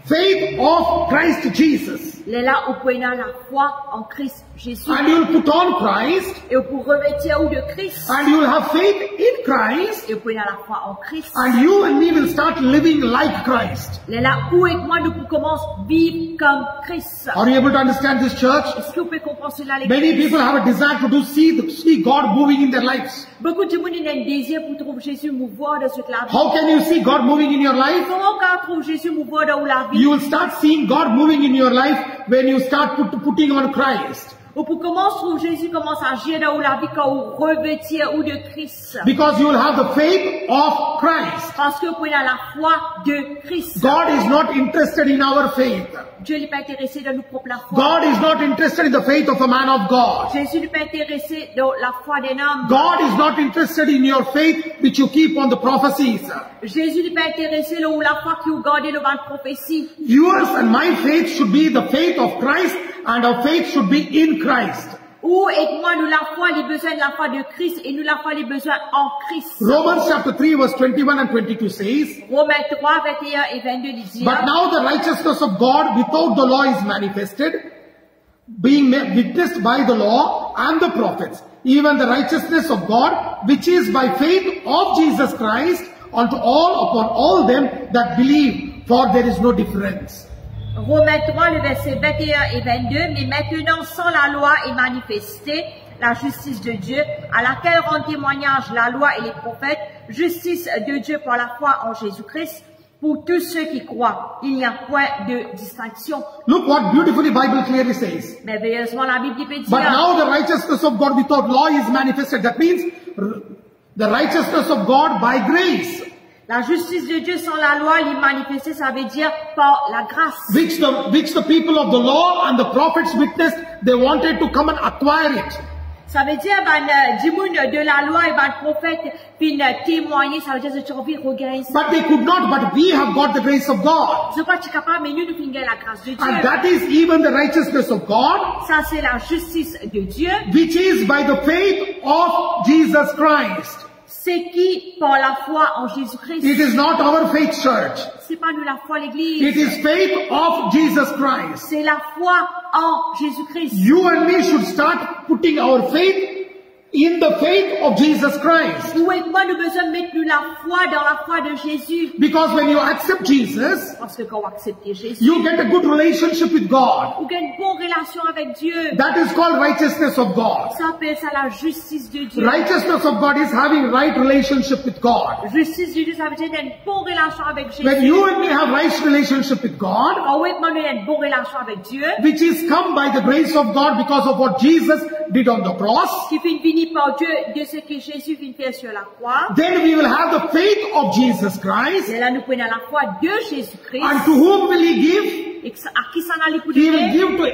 faith of Christ Jesus. Les là, vous pouvez avoir la foi en Christ Jésus. And you will put on Christ, Et vous revêtir ou de Christ. and you will have faith in Christ, Et vous pouvez avoir la foi en Christ. and you and me will start living like Christ. Les là, où et moi, nous commençons à vivre comme Christ. Are you able to understand this, church? Est-ce que vous pouvez comprendre cela, les Many people have a desire to see God moving in their lives. Beaucoup de monde ont un désir pour trouver Jésus mouvoir dans cette la vie. How can you see God moving in your life? Comment on peut trouver Jésus mouvoir dans la vie? You will start seeing God moving in your life when you start putting on Christ. Ou pour comment trouver Jésus commence à agir dans la vie quand vous revêtir ou de Christ. Because you will have the faith of Christ. Parce que vous pouvez avoir la foi de Christ. God is not interested in our faith. Dieu n'est pas intéressé dans nos propres foi. God is not interested in the faith of a man of God. Jésus n'est pas intéressé dans la foi d'un homme. God is not interested in your faith which you keep on the prophecies. Jésus n'est pas intéressé dans la foi que vous gardez devant la prophétie. Yours and my faith should be the faith of Christ, and our faith should be in Christ. Ou aide-moi, nous la foi, les besoins de la foi de Christ et nous la foi, les besoins en Christ. Romans chapter 3 verse 21 and 22 says, Romains 3, 21 et 22 dit. But now the righteousness of God without the law is manifested, being witnessed by the law and the prophets, even the righteousness of God, which is by faith of Jesus Christ, unto all upon all them that believe, for there is no difference. Romains 3, le verset 21 et 22, mais maintenant sans la loi est manifestée la justice de Dieu, à laquelle rendent témoignage la loi et les prophètes, justice de Dieu par la foi en Jésus-Christ, pour tous ceux qui croient. Il n'y a point de distinction. Look what beautifully Bible clearly says. Merveilleusement, la Bible peut But dire, now the righteousness of God without law is manifested. That means the righteousness of God by grace, la justice de Dieu sans la loi, il est manifestée, ça veut dire par la grâce. which the people of the law and the prophets witnessed. They wanted to come and acquire it. Ça veut dire, du monde de la loi et le prophète, puis témoigner, ça veut dire que tu as envie de regarder ça. But they could not, but we have got the grace of God. Je crois que tu es capable, mais nous, nous finissons la grâce de Dieu. And that is even the righteousness of God, Ça, c'est la justice de Dieu. which is by the faith of Jesus Christ. C'est qui, par la foi en Jésus-Christ. It is not our faith, church. C'est pas nous la foi It l'église. is faith of Jesus Christ. C'est la foi en Jésus-Christ. You and me should start putting our faith in the faith of Jesus Christ. Vous et moi, nous avons besoin de mettre la foi dans la foi de Jésus. Because when you accept Jesus, Parce que quand on accepte Jésus, you get a good relationship with God. vous avez une bonne relation avec Dieu. That is called righteousness of God. Ça appelle ça la justice de Dieu. Righteousness of God is having right relationship with God. Justice de Dieu, ça veut dire une bonne relation avec Jésus. When you and me have right relationship with God, Quand vous et moi, nous avons une bonne relation avec Dieu, which is come by the grace of God because of what Jesus did on the cross, qui finit fini par Dieu de ce que Jésus vient faire sur la croix. then we will have the faith of Jesus Christ. Et là, nous prenons la foi de Jésus-Christ. And to whom will he give? Et à qui ça n'allait pour He will donner? give to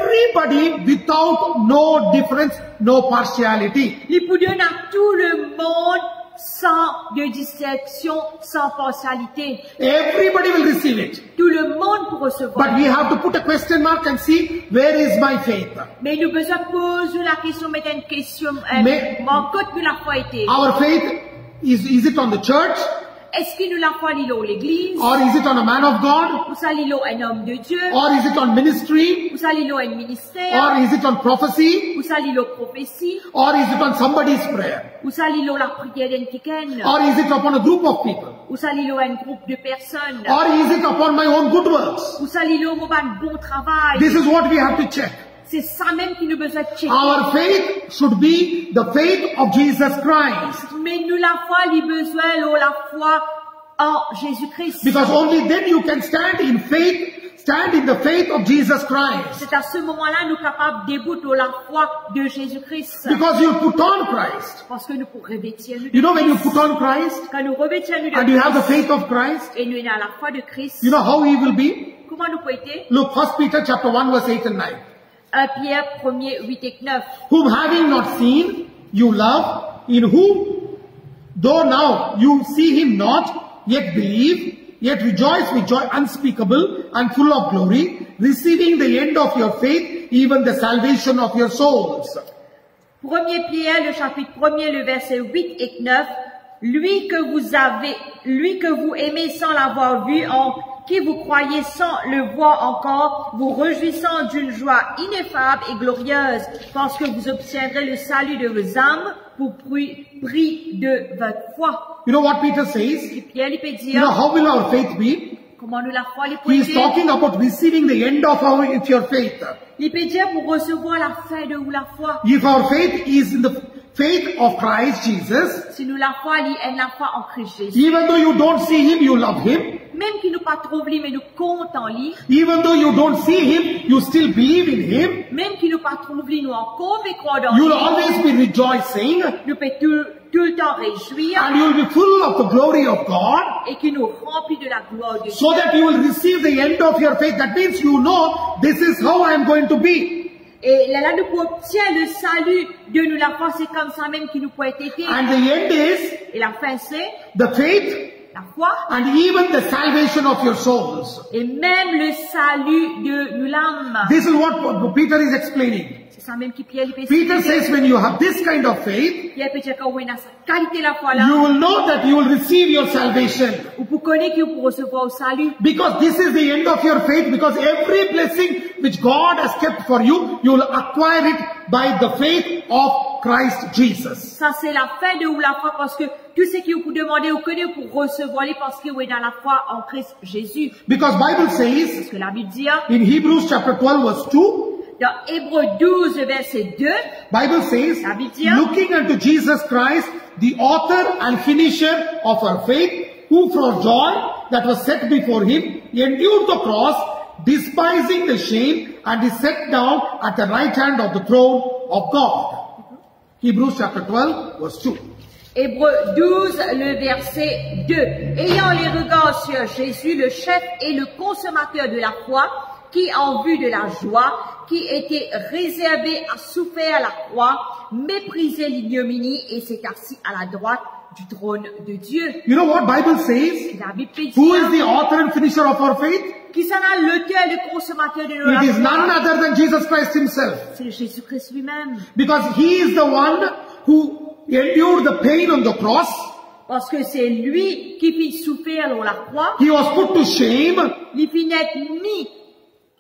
everybody without no difference, no partiality. Il peut donner à tout le monde sans de distinction, sans partialité. Everybody will receive it. Tout le monde peut recevoir. But we have to put a question mark and see, where is my faith? Mais nous besoin de poser la question, mettre une question, Mais- mon côté nous la foi été. Our faith, is it on the church? Est-ce que nous la foi l'îlot l'église? Or is it on a man of God? Ou ça l'îlot un homme de Dieu? Or is it on ministry? Ou ça l'îlot un ministère? Or is it on prophecy? Ou ça l'îlot prophétie? Or is it on somebody's prayer? Ou ça l'îlot la prière d'un quelqu'un? Or is it upon a group of people? Ou ça l'îlot un groupe de personnes? Or is it upon my own good works? Ou ça l'îlot mon bon travail? This is what we have to check. C'est ça même qui nous besoin de checker. Our faith should be the faith of Jesus Christ. Mais nous la foi, les besoins, la foi en Jésus-Christ. Because only then you can stand in faith, stand in the faith of Jesus Christ. C'est à ce moment-là nous capables de débouter la foi de Jésus-Christ. Because you put on Christ. Parce que nous pour revêtir nous de You know when you Christ. put on Christ Quand nous revêtons nous de and you have the Christ faith of Christ, et nous avons la foi de Christ, you know how he will be? comment nous pouvons être? Look, 1 Peter chapter 1 verse 8 and 9. 1 Pierre 1er 8 et 9. Whom having not seen, you love, in whom, though now you see him not, yet believe, yet rejoice with joy unspeakable and full of glory, receiving the end of your faith, even the salvation of your souls. 1er Pierre, le chapitre 1er, le verset 8 et 9. Lui que vous aimez sans l'avoir vu, en qui vous croyez sans le voir encore, vous réjouissant d'une joie ineffable et glorieuse, parce que vous obtiendrez le salut de vos âmes pour prix de votre foi. You know what Peter says? Et Pierre lui peut You know dire, how will our faith be? comment nous la foi les He is pointer? talking about receiving the end of your faith. Il peut dire pour recevoir la fin de la foi. If our faith is in the faith of Christ Jesus, Si nous la foi, il est la foi en Christ Jésus. even though you don't see him, you love him. Même qui nous pas trop lui, mais nous compte en lui. Even though you don't see him, you still believe in him. Même qui nous pas trop lui, nous encore mais croire dans You will lui. always be rejoicing Nous peut tout le temps réjouir and you will be full of the glory of God et qui nous remplit de la gloire de Dieu. so that you will receive the end of your faith. That means you know this is how I am going to be. Et là, nous obtient le salut de nous la foi, c'est comme ça même qui nous peut être été. And the end is Et la fin c'est the faith la foi, and even the salvation of your souls. et même le salut de nos âmes. This is what Peter is explaining. C'est ça même qui Pierre lui Peter says when you have this kind of faith, Pierre peut dire quand on a sa qualité la foi là, you will know that you will receive your salvation. ou pour connaître que pour recevoir au salut. Because this is the end of your faith, because every blessing which God has kept for you, you will acquire it by the faith of Christ Jesus. Ça c'est la fin de ou la foi parce que tout ce que vous demandez ou connaissez pour recevoir les parce que vous êtes dans la foi en Christ Jésus. Because Bible says Parce que la Bible dit in Hebrews chapter 12 verse 2, dans Hébreux 12 verset 2, Bible says, La Bible dit, looking unto Jesus Christ, the author and finisher of our faith, who for joy that was set before him, endured the cross, despising the shame, and is set down at the right hand of the throne of God. Hebrews chapter 12 verse 2. Hébreux 12, le verset 2. Ayant les regards sur Jésus, le chef et le consommateur de la foi, qui en vue de la joie, qui était réservé à souffrir la croix, méprisait l'ignominie et s'est assis à la droite du trône de Dieu. You know what Bible says? La Bible dit, Who is the author and finisher of our faith? qui s'en a l'auteur et le consommateur de It is notre none foi? other than Jesus Christ himself. C'est Jésus-Christ lui-même. Because he is the one who endured the pain on the cross. Parce que c'est lui qui fit souffrir sur la croix, He was put to shame. il fit être mis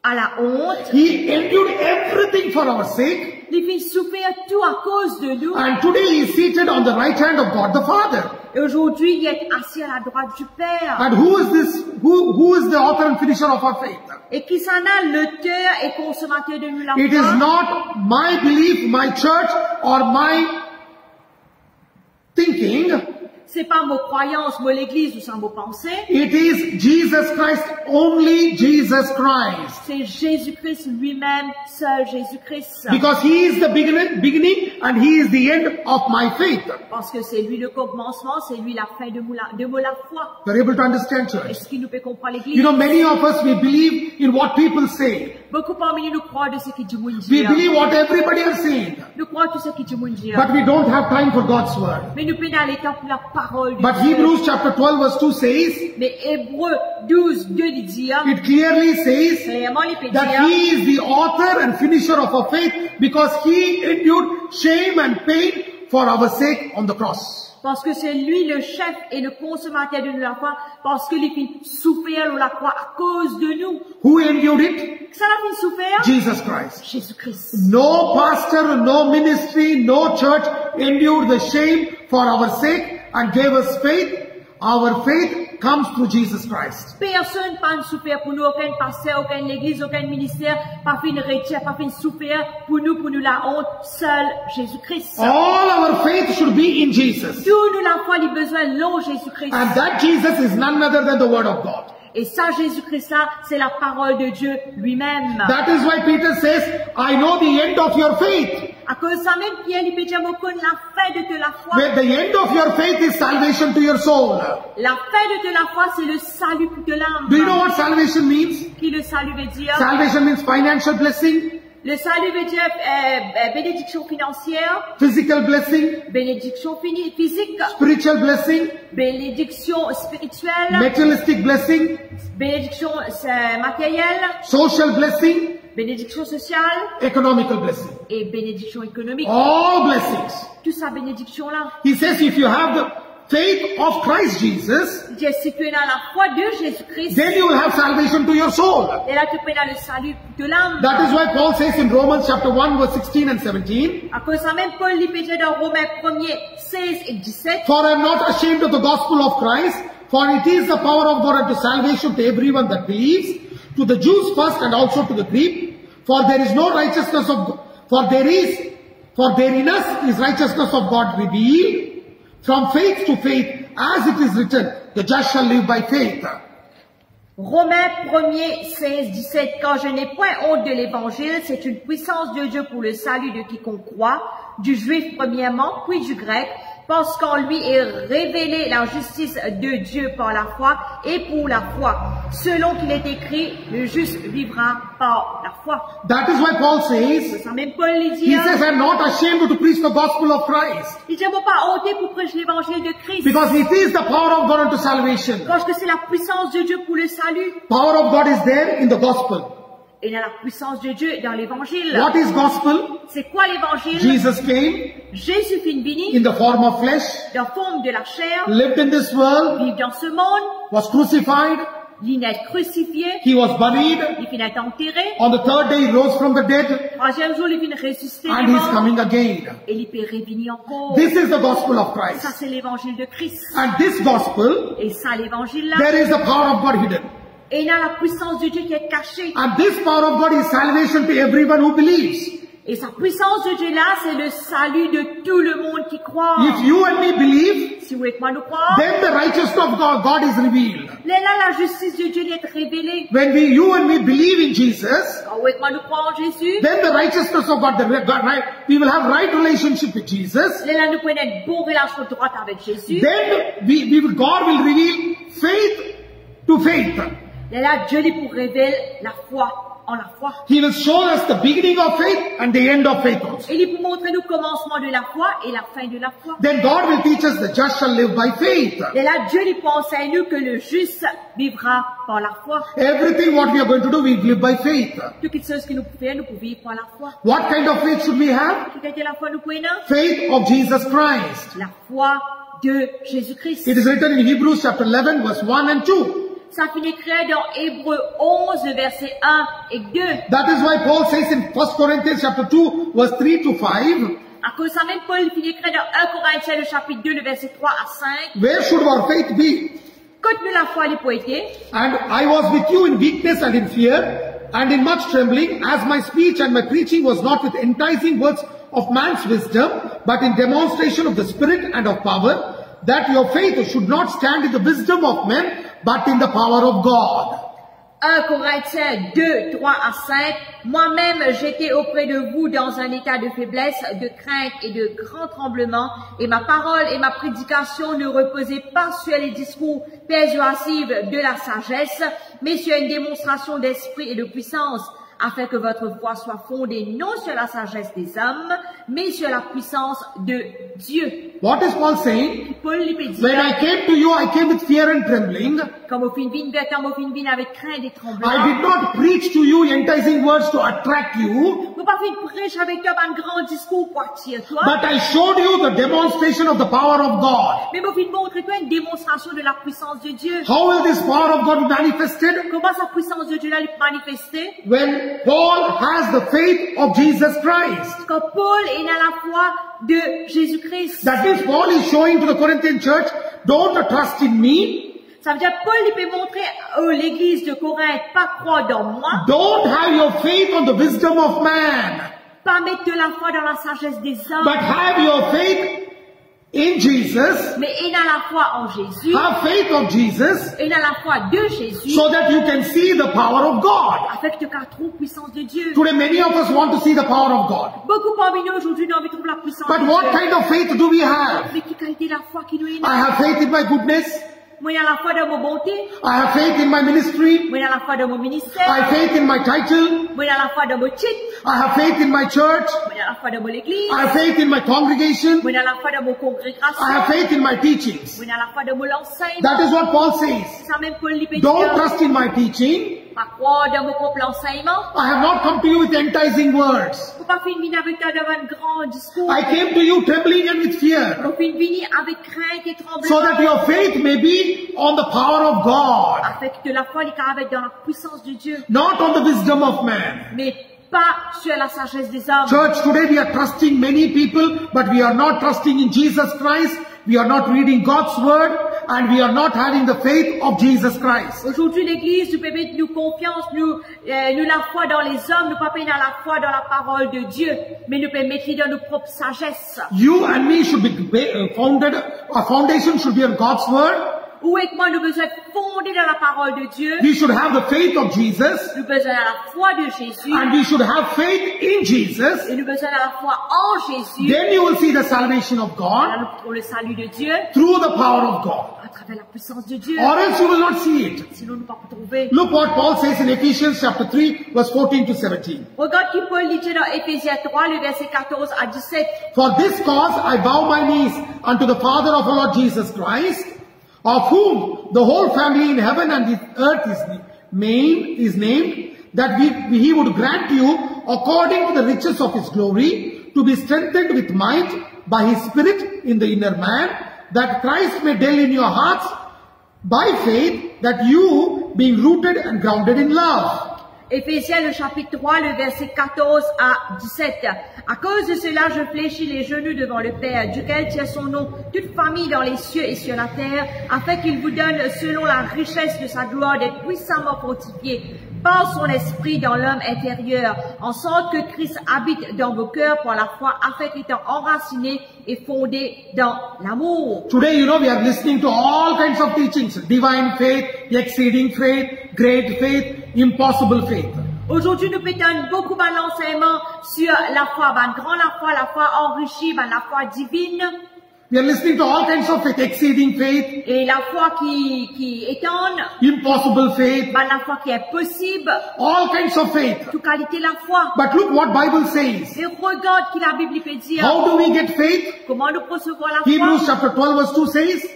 à la honte, He endured everything for our sake. il fit souffrir tout à cause de nous. And today he is seated on the right hand of God the Father. Et aujourd'hui, il est assis à la droite du Père. And who is this? Who is the author and finisher of our faith? Et qui s'en a l'auteur et consommateur de nous la It is foi. not my belief, my church, or my thinking. C'est pas nos croyances, mon église ou sans vos pensées. It is Jesus Christ, only Jesus Christ. C'est Jésus-Christ lui-même, seul Jésus-Christ. Because he is the beginning and he is the end of my faith. Parce que c'est lui le commencement, c'est lui la fin de la foi. You're able to understand, church? Est-ce qu'il nous peut comprendre l'église? You know, many of us, we believe in what people say. Beaucoup parmi nous croient de ce que Dieu nous We dit. believe what everybody is saying. Nous croyons tout ce que Dieu nous dit. But we don't have time for God's word. Mais nous pouvons aller temps pour la parole de But Dieu. Hebrews chapter 12 verse 2 says, Mais Hébreux 12, 2 dit, it clearly says clairement, il peut that dire, he is the author and finisher of our faith because he endured shame and pain for our sake on the cross. parce que c'est lui le chef et le consommateur de la foi, parce qu'il fit souffrir sur la croix à cause de nous. Who endured it? Ça l'a fait souffrir? Jesus Christ. Jésus-Christ. No pastor, no ministry, no church endured the shame for our sake and gave us faith. Our faith comes through Jesus Christ. Personne pas souffrir pour nous, aucun pasteur, aucune église, aucun ministère, pas fait une retire, pas fait une souffrir pour nous la honte, seul Jésus-Christ. All our faith should be in Jesus. Tout nous la foi, il besoin l'eau Jésus-Christ. And that Jesus is none other than the Word of God. Et ça, Jésus-Christ là, c'est la parole de Dieu lui-même. That is why Peter says, I know the end of your faith. À cause de ça même, Pierre, il peut dire, moi, connais la fin de la foi. Where the end of your faith is salvation to your soul. La fin de la foi, c'est le salut de l'âme. Do you know what salvation means? Qui le salut veut dire? Salvation means financial blessing, Le salut veut dire bénédiction financière, physical blessing, bénédiction physique, spiritual blessing, bénédiction spirituelle, materialistic blessing, bénédiction matérielle, social blessing, bénédiction sociale economical blessing. et bénédiction économique. All blessings. Tout ça bénédiction-là. He says if you have the faith of Christ Jesus, Dieu, si tu es dans la foi de Jésus-Christ, then you will have salvation to your soul. et là tu peux dans le salut de l'âme. That is why Paul says in Romans chapter 1 verse 16 and 17, À cause de ça même, Paul lui peut dire dans Romains 1er, 16 et 17, for I am not ashamed of the gospel of Christ, for it is the power of God unto salvation to everyone that believes, to the Jews first and also to the Greek, for there is no righteousness of God, for there in us is righteousness of God revealed, from faith to faith, as it is written, the just shall live by faith. Romains 1er, 16, 17, quand je n'ai point honte de l'évangile, c'est une puissance de Dieu pour le salut de quiconque croit, du juif premièrement, puis du grec, Parce qu'en lui est révélée la justice de Dieu par la foi et pour la foi. Selon qu'il est écrit, le juste vivra par la foi. That is why Paul C'est says, ça même Paul lui dit. he says, I am not ashamed to preach the gospel of Christ. Il dit, moi pas honté pour prêcher l'évangile de Christ. Because it is the power of God unto salvation. Parce que c'est la puissance de Dieu pour le salut. Power of God is there in the gospel. Et dans la puissance de Dieu dans l'évangile. What is gospel? C'est quoi l'évangile? Jesus came Jésus fit une venue in the form of flesh, dans la forme de la chair, lived in this world, vivre dans ce monde, was crucified, il est crucifié, he was buried. il finit être enterré. On the third day he rose from the dead, Troisième jour, il finit ressusciter and les he is morts. coming again. Et il peut revenir encore. This is the gospel of Ça, Christ. c'est l'évangile de Christ. And this gospel, Et ça, l'évangile-là. there is the power of God hidden. Et il y a la puissance de Dieu qui est cachée. And this power of God is salvation to everyone who believes. Et sa puissance de Dieu-là, c'est le salut de tout le monde qui croit. If you and me believe, Si vous et moi nous croyons, then the righteousness of God is revealed. là, la justice de Dieu est révélée. When you and me believe in Jesus, Quand vous et moi nous croyons en Jésus, then the righteousness of God, we will have right relationship with Jesus. là, nous pouvons être bonne relation droite avec Jésus. Then God will reveal faith to faith. Là, Dieu lui pour révéler la foi en la foi. He will show us the beginning of faith and the end of faith also. Et il pour montrer nous le commencement de la foi et la fin de la foi. Then God will teach us the just shall live by faith. Et là, Dieu lui pense à nous que le juste vivra par la foi. Everything what we are going to do, we live by faith. Toutes les choses que nous pouvons faire, nous pouvons vivre par la foi. What kind of faith should we have? Quelle était la foi nous pouvons avoir? Faith of Jesus Christ. La foi de Jésus-Christ. It is written in Hebrews chapter 11 verse 1 and 2. Ça finit écrit dans Hébreux 11, versets 1 et 2. That is why Paul says in 1 Corinthians chapter 2 verse 3 to 5, À cause de ça, même Paul finit écrit dans 1 Corinthiens, le chapitre 2, le verset 3 à 5. where should our faith be? Quand nous la foi les poétés, And I was with you in weakness and in fear and in much trembling, as my speech and my preaching was not with enticing words of man's wisdom, but in demonstration of the Spirit and of power, that your faith should not stand in the wisdom of men, but in the power of God. 1 Corinthiens 2, 3 à 5. Moi-même, j'étais auprès de vous dans un état de faiblesse, de crainte et de grand tremblement, et ma parole et ma prédication ne reposaient pas sur les discours persuasifs de la sagesse, mais sur une démonstration d'esprit et de puissance, afin que votre foi soit fondée non sur la sagesse des hommes, mais sur la puissance de Dieu. What is Paul saying? Paul lui dit, When I came to you, I came with fear and trembling. comme au fin vin avec crainte et tremblement. I did not preach to you enticing words to attract you, Nous pas fait une prêche avec toi un grand discours pour attirer toi. but I showed you the demonstration of the power of God. Mais nous fait montrer toi une démonstration de la puissance de Dieu. How will this power of God be manifested? Comment sa puissance de Dieu là est manifestée? When Paul has the faith of Jesus Christ. Quand Paul est dans la foi de Jésus-Christ. That means Paul is showing to the Corinthian church, don't trust in me. Ça veut dire Paul il peut montrer à l'église de Corinthe, pas croire dans moi. Don't have your faith on the wisdom of man, Pas mettre de la foi dans la sagesse des hommes. but have your faith in Jesus. Mais est dans la foi en Jésus. Have faith of Jesus Et dans la foi de Jésus. so that you can see the power of God. Avec le trouve puissance de Dieu. Today many of us want to see the power of God. Beaucoup parmi nous aujourd'hui ont envie de trouver la puissance But de what Dieu. kind of faith do we have? Mais qui qualité la foi qui nous est I have faith in my goodness. Moi, dans la foi de mon bonté. I have faith in my ministry. Moi, dans la foi de mon I ministère. have faith in my title. Moi, dans la foi de mon titre. I have faith in my church. Moi, dans la foi de mon église. I have faith in my congregation. Moi, dans la foi de mon congrégation. I have faith in my teachings. Moi, dans la foi de mon enseignement. That is what Paul says. Ça même Paul dit. Don't trust in my teaching. Pas croire dans mon propre enseignement. I have not come to you with enticing words. Faut pas finir avec toi devant un grand discours. I came to you trembling and with fear, Faut finir avec crainte et tremblement. so that your faith may be on the power of God, Afin que la foi est avec dans la puissance de Dieu. not on the wisdom of man. Mais pas sur la sagesse des hommes. Church, today we are trusting many people, but we are not trusting in Jesus Christ. We are not reading God's word, and we are not having the faith of Jesus Christ. Aujourd'hui, l'église, nous peut mettre nous confiance, nous la foi dans les hommes, nous pas dans la foi dans la parole de Dieu, mais nous peut mettre dans nos propres sagesses. You and me should be founded, our foundation should be on God's word, Où est que moi, nous besoin de fonder dans la parole de Dieu. We should have the faith of Jesus. Nous besoin de la foi de Jésus. And we should have faith in Jesus. Et nous besoin de la foi en Jésus. Then you will see the salvation of God Là, nous trouvons le salut de Dieu through the power of God. à travers la puissance de Dieu. Or else you will not see it. Sinon, nous ne pouvons pas trouver. Look what Paul says in Ephesians chapter 3 verse 14 to 17. Regarde qui Paul dit dans Éphésiens 3, le verset 14 à 17. For this cause I bow my knees unto the Father of our Lord Jesus Christ, of whom the whole family in heaven and the earth is named, that he would grant you, according to the riches of his glory, to be strengthened with might by his Spirit in the inner man, that Christ may dwell in your hearts by faith, that you, being rooted and grounded in love. Éphésiens le chapitre 3, le verset 14 à 17. À cause de cela, je fléchis les genoux devant le Père, duquel tient son nom toute famille dans les cieux et sur la terre, afin qu'il vous donne, selon la richesse de sa gloire, d'être puissamment fortifiés par son esprit dans l'homme intérieur, en sorte que Christ habite dans vos cœurs par la foi, afin qu'étant enracinés et fondés dans l'amour. Today, you know, we are listening to all kinds of teachings. Divine faith, exceeding faith, great faith, impossible faith. Aujourd'hui, nous pétons beaucoup d'enseignements sur la foi, la foi enrichie, la foi divine. We are listening to all kinds of faith, exceeding faith, Et la foi qui étonne, impossible faith, la foi qui est possible, all kinds of faith. toute qualité la foi. But look what Bible says. Et regarde qui la Bible peut dire. How do we get faith? Comment nous recevons la foi? Hebrews chapter 12 verse 2 says,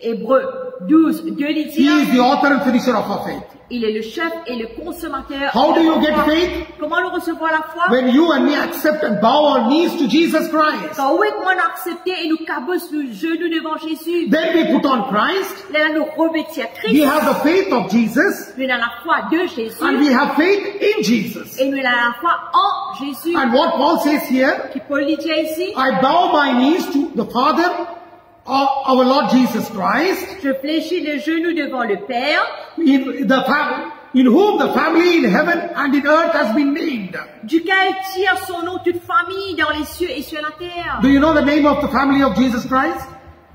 Hébreux 12, 2 dit He is the author and finisher of our faith. il est le chef et le consommateur. How do de you la get foi. faith? Comment nous recevons la foi? When you and me accept and bow our knees to Jesus Christ. Quand oui, nous accepté et nous cabossons le genou devant Jésus. Then we put on Christ. Là, nous revêtir We Christ. have the faith of Jesus. Nous avons la foi de Jésus. And we have faith in Jesus. Et nous avons la foi en Jésus. And what Paul says here, Qui Paul dit ici, I bow my knees to the Father of our Lord Jesus Christ, je fléchis les genoux devant le Père, in whom the family in heaven and in earth has been named. duquel tire son nom toute famille dans les cieux et sur la terre. Do you know the name of the family of Jesus Christ?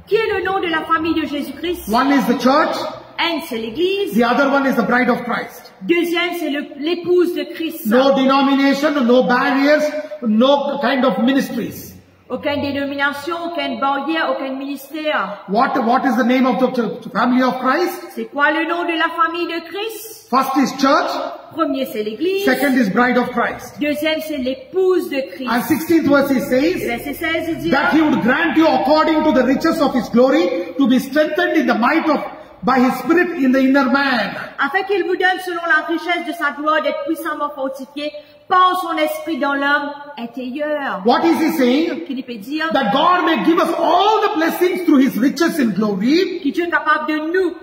Qui est le nom de la famille de Jésus-Christ? One is the church, Un, c'est l'Église. the other one is the bride of Christ. Deuxième, c'est l'épouse de Christ. No denomination, no barriers, no kind of ministries. Aucune dénomination, aucune barrière, aucun ministère. What is the name of the family of Christ? C'est quoi le nom de la famille de Christ? First is church, Premier, c'est l'Église. second is bride of Christ. Deuxième, c'est l'épouse de And Christ. 16th verse it says, Verset 16, il dit, that he would grant you according to the riches of his glory to be strengthened in the might of by his spirit in the inner man. afin qu'il vous donne selon la richesse de sa gloire d'être puissamment fortifié par son esprit dans l'homme intérieur. What is he saying? Qu'il peut dire That God may give us all the blessings through his riches in glory, que Dieu est capable de nous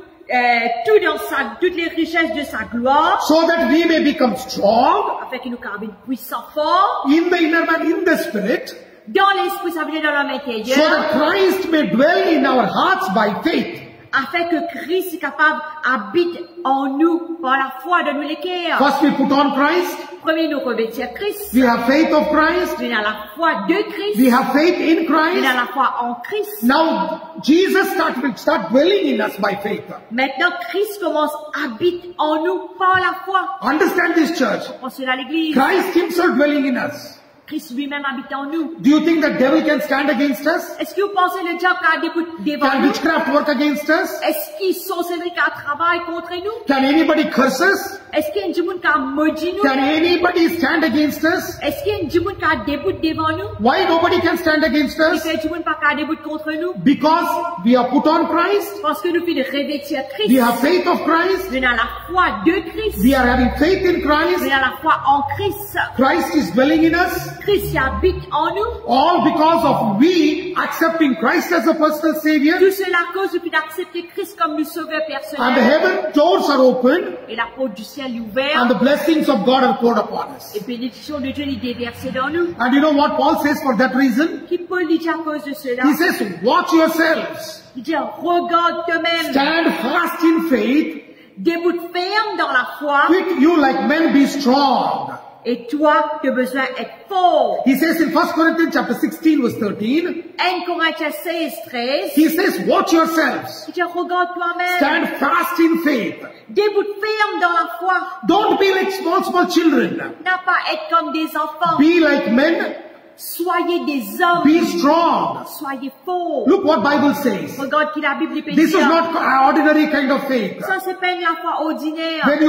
tout dans toutes les richesses de sa gloire, so that we may become strong afin qu'il nous capables de puissant fort in the inner man, in the spirit, dans l'esprit, ça veut dire dans l'homme so intérieur, that Christ may dwell in our hearts by faith. afin que Christ est capable habite en nous par la foi de nous l'équerre. First we put on Christ, Premier, nous revêtir Christ. we have faith of Christ, Nous avons la foi de Christ. we have faith in Nous avons Christ. la foi en Christ. Now Jesus will start dwelling in us by faith. Maintenant, Christ commence à habiter en nous par la foi. Understand this, church. On se à l'église. Christ himself dwelling in us. Christ lui-même habite en nous. Do you think that devil can stand against us? Est-ce que vous pensez le diable a debout devant Can nous? witchcraft work against us? Est-ce qu'ils sont ceux qui travaillent contre nous? Can anybody curse us? Est-ce qu'il y a un diable qui a maudit nous? Can anybody stand against us? Est-ce qu'il y a un diable qui a debout devant nous? Why nobody can stand against Est-ce us? qu'il y a un diable qui a debout contre nous? Because we are put on Christ, Parce que nous faisons de revêtir Christ. we have faith of Christ, Nous avons la foi de Christ. we are having faith in Nous Christ, avons la foi en Christ. Christ is dwelling in us, Christ y habite en nous. all because of we accepting Christ as a personal Savior, Tout cela à cause depuis d'accepter Christ comme le sauveur and the personnel. heaven doors are open, Et la porte du ciel est ouverte. and the blessings of God are poured upon us. Et bénédiction de Dieu est déversée dans nous. And you know what Paul says for that reason? Qui Paul dit à cause de cela? He says, watch yourselves, Il dit, regarde toi-même. stand fast in faith, Debout ferme dans la foi. quick you like men be strong. Et toi, tu as besoin d'être fort. He says in 1 Corinthians chapter 16 verse 13, 1 Corinthiens 16:13. he says, watch yourselves, Il dit, regarde toi-même. stand fast in faith. Debout ferme dans la foi. Don't be like small children. N'a pas être comme des enfants. Be like men, Soyez des hommes. be strong. Soyez forts. Look what Bible says. Regarde qui la Bible peut This is dire. not ordinary kind of faith. Ça, c'est pas la foi ordinaire. When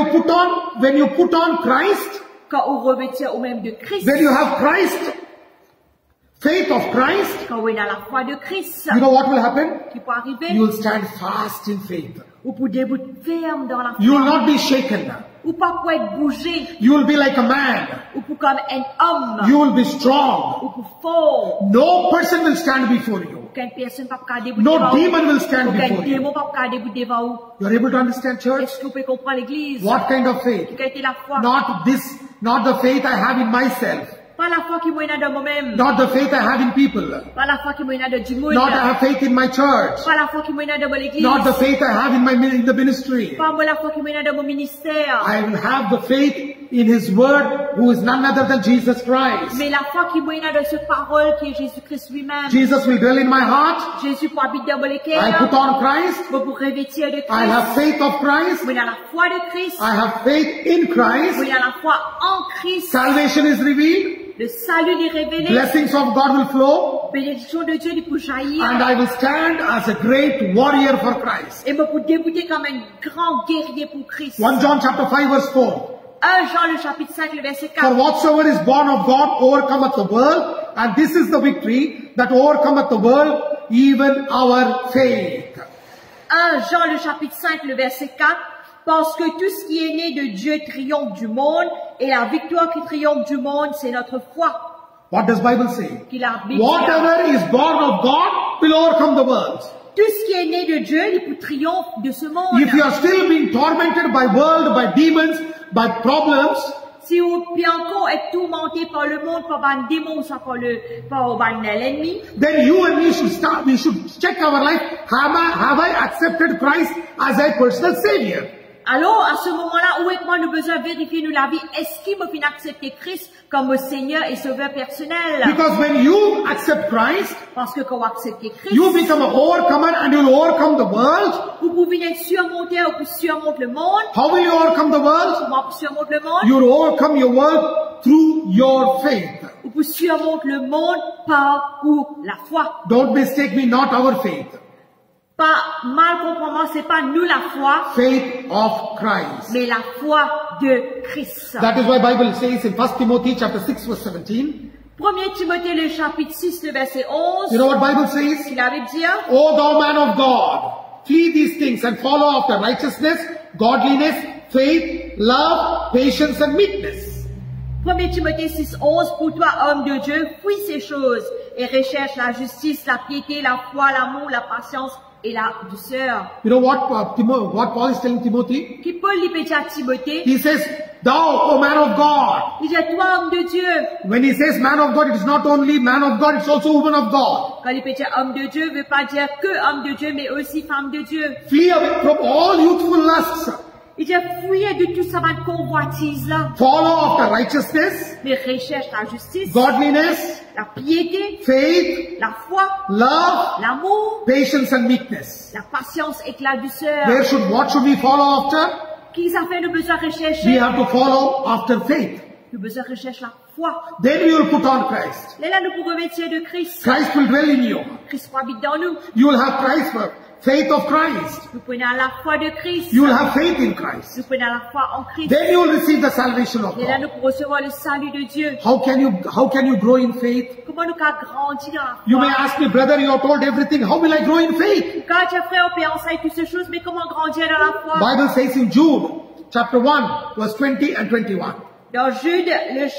you put on Christ, Quand on revêtit au même de Christ. when you have Christ, faith of Christ, Quand on a la foi de Christ. you know what will happen? Qui peut arriver. You will stand fast in faith. Ou pour debout ferme dans la foi. You will not be shaken. Ou pas pour être bougé. You will be like a man. Ou pour comme un homme. You will be strong. Ou pour fort. No person will stand before you. Aucune personne pas pour debout No devant vous. demon will stand Aucun before you. démon pas pour debout devant vous. You are able to understand, church? Est-ce que vous pouvez comprendre l'église? What kind of faith? Quelle était la foi? Not the faith I have in myself. Pas la foi qui m'a de moi-même. Not the faith I have in people. Pas la foi qui m'a de du monde. Not I have faith in my church. Pas la foi qui m'a de mon église. Not the faith I have in the ministry. Pas moi la foi qui m'a de mon ministère. I will have the faith in His Word, who is none other than Jesus Christ. Mais la foi qui m'a de cette parole qui est Jésus-Christ lui-même. Jesus will dwell in my heart. Jésus pour habiter dans mon I cœur. put on Christ. Pour revêtir de Christ. I have faith of Christ. Moi, la foi de Christ. I have faith in Christ. Moi, la foi en Christ. Salvation is revealed. Le salut est révélé. Blessings of God will flow. Bénédiction de Dieu pour jaillir. And I will stand as a great warrior for Christ. Et moi pour débuter comme un grand guerrier pour Christ. 1 John chapter 5 verse 4. 1 Jean le chapitre 5 le verset 4. For whatsoever is born of God overcometh the world, and this is the victory that overcometh the world, even our faith. 1 Jean le chapitre 5 le verset 4. Parce que tout ce qui est né de Dieu triomphe du monde, et la victoire qui triomphe du monde, c'est notre foi. What does Bible say? Qui la Bible dit. Whatever is born of God will overcome the world. Tout ce qui est né de Dieu, il peut triompher de ce monde. If you are still being tormented by world, by demons, by problems, si vous puis encore être tourmenté par le monde, par un démon, ça par l'ennemi, then you and me should check our life. Have I accepted Christ as a personal Savior? Alors, à ce moment-là, où est-ce que nous besoin vérifier nous la vie? Est-ce qu'il me fait accepter Christ comme Seigneur et Sauveur personnel? Because when you accept Christ, parce que quand vous acceptez Christ, you become an overcomer and you will overcome the world. Vous pouvez être surmonté ou surmonter le monde. How will you overcome the world? Comment surmonter le monde? You will overcome your world through your faith. Vous pouvez surmonter le monde par ou la foi. Don't mistake me, not our faith. Pas mal comprendre, c'est pas nous la foi. Faith of Christ. Mais la foi de Christ. That is why Bible says in 1 Timothy chapter 6 verse 17. 1 Timothée le chapitre 6 le verset 11. You know what Bible says? Il avait dit. O thou man of God, flee these things and follow after righteousness, godliness, faith, love, patience and meekness. 1 Timothée 6, 11, pour toi, homme de Dieu, fuis ces choses et recherche la justice, la piété, la foi, l'amour, la patience et la douceur. You know what Paul is telling Timothy? Qui Paul lui dit à Timothée? He says, thou, O man of God. Il dit, toi, homme de Dieu. When he says man of God, it is not only man of God, it's also woman of God. Quand il dit homme de Dieu, veut pas dire que homme de Dieu, mais aussi femme de Dieu. Flee away from all youthful lusts. Il dit, fuyez de tout ça, votre convoitise là. Follow after righteousness, mais recherche la justice, godliness, la piété, faith, la foi, love, l'amour, patience and meekness. la patience et la douceur. What should we follow after? Qu'ils avaient nous besoin rechercher? We have to follow after faith. Nous besoin rechercher la foi. Then we will put on Christ. Là, nous pouvons revêtir de Christ. Christ will dwell in you. Christ habite dans nous. You will have Christ, faith of Christ. Nous prenons la foi de Christ. You will have faith in Christ. Nous prenons la foi en Christ. Then you will receive the salvation of Et là, God. nous pouvons recevoir le salut de Dieu. How can you grow in faith? Comment nous pouvons grandir dans la foi? You may ask me, brother, you are told everything. How will I grow in faith? Quand tu es frère, on peut enseigner toutes ces choses, mais comment grandir dans la foi? Bible says in Jude, chapter 1, verse 20 and 21. Dans Jude, le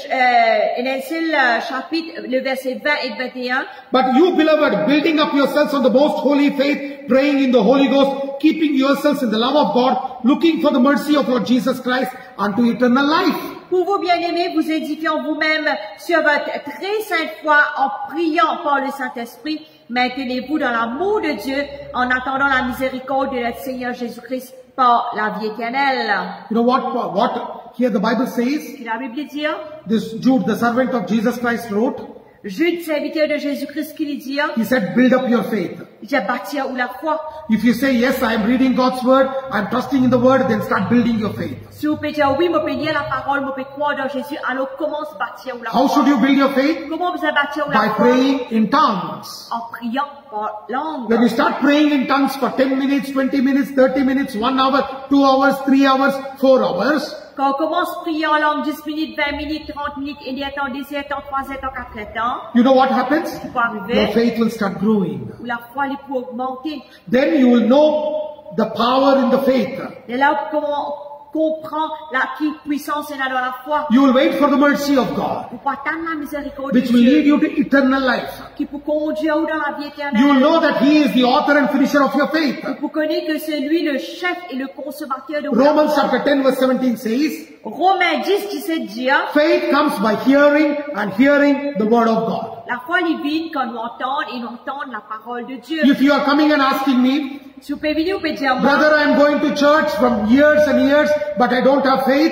chapitre, le verset 20 et 21. But you, beloved, building up yourselves on the most holy faith, praying in the Holy Ghost, keeping yourselves in the love of God, looking for the mercy of Lord Jesus Christ unto eternal life. Pour vous, bien-aimés, vous édifiant vous-même sur votre très sainte foi en priant par le Saint-Esprit. Maintenez-vous dans l'amour de Dieu en attendant la miséricorde de notre Seigneur Jésus-Christ par la vie éternelle. You know what here the Bible says? Et la Bible dit, This Jude, the servant of Jesus Christ, wrote, Jude, serviteur de Jésus-Christ, qui lui dit, he said, build up your faith. j'ai bâti ou la foi. If you say, yes, I am reading God's word, I am trusting in the word, then start building your faith. Si vous pouvez dire, oui, je peux lire la parole, je peux croire dans Jésus, alors commence à bâtir ou la foi. How should you build your faith? Comment vous allez bâtir ou la By foi? praying in tongues. En priant par langue. When you start praying in tongues for 10 minutes, 20 minutes, 30 minutes, 1 hour, 2 hours, 3 hours, 4 hours, Quand on commence à prier en langue 10 minutes, 20 minutes, 30 minutes, et il y a temps, 17 ans, 3 ans, 4 ans, you know what happens? qui peut Your arriver, faith will start growing. où la foi elle peut augmenter. Then you will know the power in the faith. Et là, comment comprend la puissance est dans la foi. You will wait for the mercy of God, Vous pouvez attendre la miséricorde de which will lead Dieu, you to eternal life. qui peut conduire dans la vie éternelle. You will know that He is the author and finisher of your faith. Vous connaissez que c'est lui le chef et le consommateur de votre Romans foi. chapter 10 verse 17 says, Romains 10, 17 dit, faith comes by hearing and hearing the word of God. la foi divine quand nous entendons et nous entendons la parole de Dieu. If you are coming and asking me, Si vous pouvez venir, vous pouvez dire, moi, brother, I am going to church from years and years, but I don't have faith,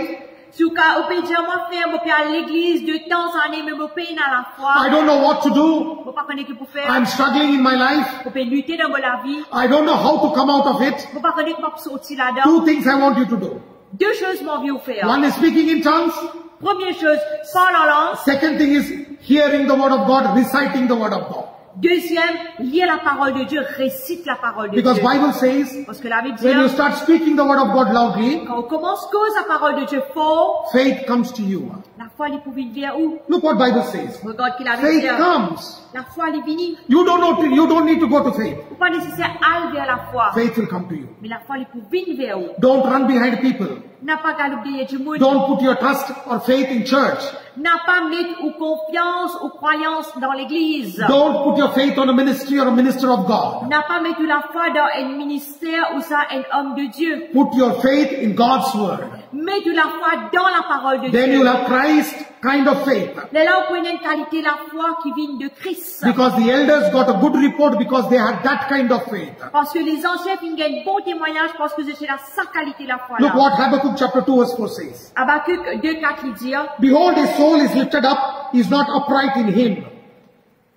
si vous pouvez dire, moi, frère, vous pouvez aller à l'église de temps en année, mais vous pouvez dans la I foi. don't know what to do, Vous ne pouvez pas pour faire. I'm struggling in my life, Vous pouvez lutter dans la vie. I don't know how to come out of it. Vous ne pouvez pas sortir là-dedans. Two things I want you to do. Deux choses m'ont vu faire. One is speaking in tongues. Première chose, parle en langue. Second thing is hearing the word of God, reciting the word of God. Deuxième, lire la parole de Dieu, récite la parole de Because Dieu. Bible says, Parce que la Bible dit, when you start speaking the word of God loudly, quand on commence à cause la parole de Dieu fort, faith comes to you. la foi, elle pouvait venir où? Look what Bible says. Regarde qu'il a Bible Faith dit. comes. La foi, elle est venue. You don't need to go to faith. Vous pas nécessaire aller vers la foi. Faith will come to you. Mais la foi, elle peut venir vers où? Don't run behind people. N'a pas qu'à l'oublier du monde. Don't put your trust or faith in church. N'a pas mettre ou confiance ou croyance dans l'église. Don't put your faith on a ministry or a minister of God. N'a pas mettre la foi dans un ministère ou ça un homme de Dieu. Put your faith in God's word. Mets de la foi dans la parole de Then Dieu. you'll have Christ kind of faith. Mais là, vous prenez une qualité la foi qui vient de Christ. Because the elders got a good report because they had that kind of faith. Parce que les anciens ont un bon témoignage parce que c'est la sa qualité la foi Look là. what Habakkuk chapter 2 verse 4 says. Habakkuk 2:4 il dit, Behold, his soul is lifted up, he is not upright in him.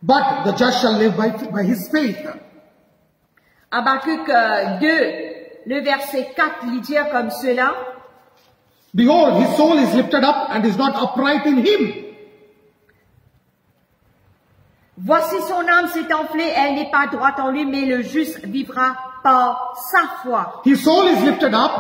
But the just shall live by his faith. Habakkuk 2, le verset 4 il dit comme cela. Behold, his soul is lifted up and is not upright in him. Voici son âme s'est enflée, elle n'est pas droite en lui, mais le juste vivra par sa foi. His soul is lifted up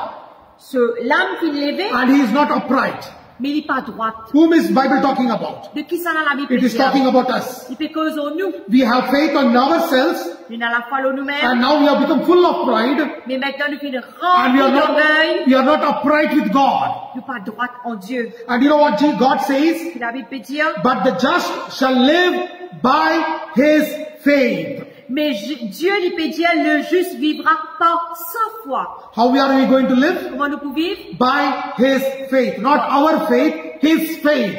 L'âme qui est levée, and he is not upright. mais il n'est pas droite. Whom is Bible talking about? De qui ça dans la Bible? It is talking about us. Il fait cause en nous. We have faith on ourselves Nous n'avons la foi en nous-mêmes, and now we have become full of pride mais maintenant nous faisons and remplir d'orgueil. we are not upright with God. Nous pas droite en Dieu. And you know what God says? La Bible peut dire, But the just shall live by his faith. mais Dieu lui peut dire, le juste vivra par sa foi. How are we going to live? Comment nous pouvons vivre? By his faith. Not our faith, his faith.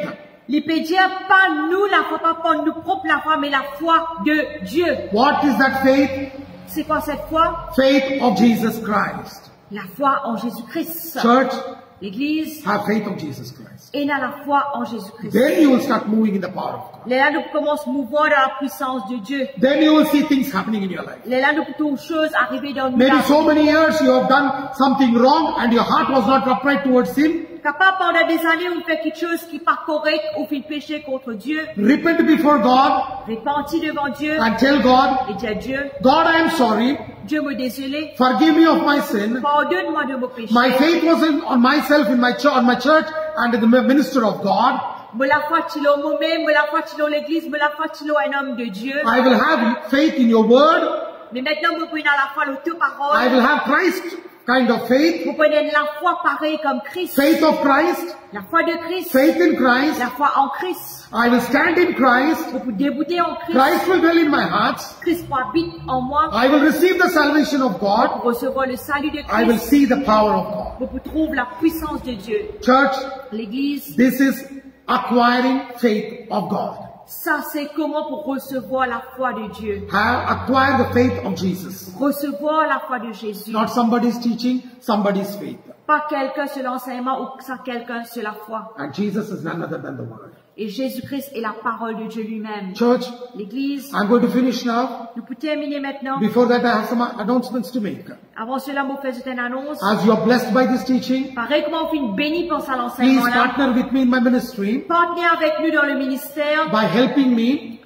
Il peut dire, pas nous la foi, pas pour nous propres la foi, mais la foi de Dieu. What is that faith? C'est quoi cette foi? Faith of Jesus Christ. La foi en Jésus-Christ. Church, L'Église have faith of Jesus Christ. est dans la foi en Jésus-Christ. Then you will start moving in the power of God. Là, nous commençons à mouvoir dans la puissance de Dieu. Then you will see things happening in your life. Là, nous pouvons choses arriver dans nos Maybe vies. so many years you have done something wrong and your heart was not upright towards him. Capable pendant des années, on fait quelque chose qui n'est pas correct ou fait péché contre Dieu. Repent before God Repentis devant Dieu and tell God, et dis à Dieu, God, I am sorry. Dieu me désolé, Forgive me of my sin. pardonne-moi de mon péché. My faith was on myself, in my church, on my church, and the minister of God. Me la foi tilo moi-même, me la foi tilo l'église, me la foi tilo un homme de Dieu. I will have faith in your word. Mais maintenant, vous prenez la foi de tes I paroles. will have Christ kind of faith. Vous prenez la foi pareille comme Christ. Faith of Christ. La foi de Christ. Faith in Christ. La foi en Christ. I will stand in Christ. Vous pouvez débouter en Christ. Christ will dwell in my heart. Christ habite en moi. I will receive the salvation of God. Pour recevoir le salut de I will Christ. see the power of God. Vous trouvez la puissance de Dieu. Church, L'église, this is acquiring faith of God. Ça, c'est comment pour recevoir la foi de Dieu. Acquire the faith of Jesus. Recevoir la foi de Jésus. Not somebody's teaching, somebody's faith. Pas quelqu'un sur l'enseignement ou quelqu'un sur la foi. And Jesus is none other than the Word. Et Jésus-Christ est la parole de Dieu lui-même. Church, L'Église, I'm going to finish now. nous pouvons terminer maintenant. Before that, I have some announcements to make. Avant cela, vous faites une annonce. As you are blessed by this teaching, Pareil comment on fait une bénie pour ça please l'enseignement-là. partner with me in my ministry Partez avec nous dans le ministère. by helping me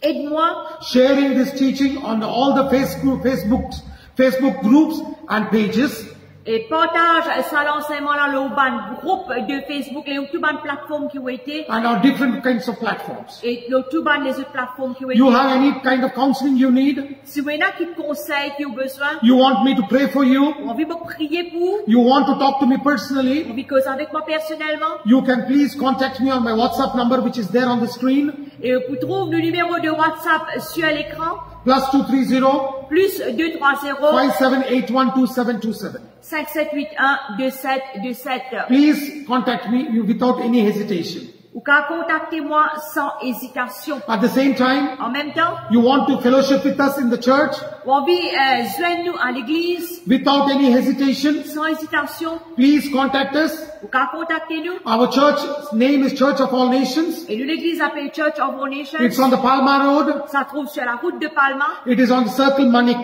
Aide-moi sharing this teaching on all the Facebook groups and pages. et partage ça l'enseignement-là, le ban groupe de Facebook, les tout ban plateformes qui ont été, And on different kinds of platforms. et le tout ban les autres plateformes qui ont You été. have any kind of counseling you need? Si vous avez qui conseillent, qui ont besoin, You want me to pray for you? on veut vous prier pour, You want to talk to me personally? on veut causer avec moi personnellement, You can please contact me on my WhatsApp number which is there on the screen. et vous trouvez le numéro de WhatsApp sur l'écran, Plus 230 plus 230 57812727. 5781 2727. Please contact me without any hesitation. Ou qu'à contactez-moi sans hésitation. At the same time, En même temps, you want to fellowship with us in the church on veut joindre nous à l'église without any hesitation. sans hésitation. Please contact us. Ou qu'à contacter nous. Our church name is Church of All Nations. Et nous, l'église s'appelle Church of All It's Nations. on the Palma Road. Ça trouve sur la route de Palma, It is on the Circle Manik.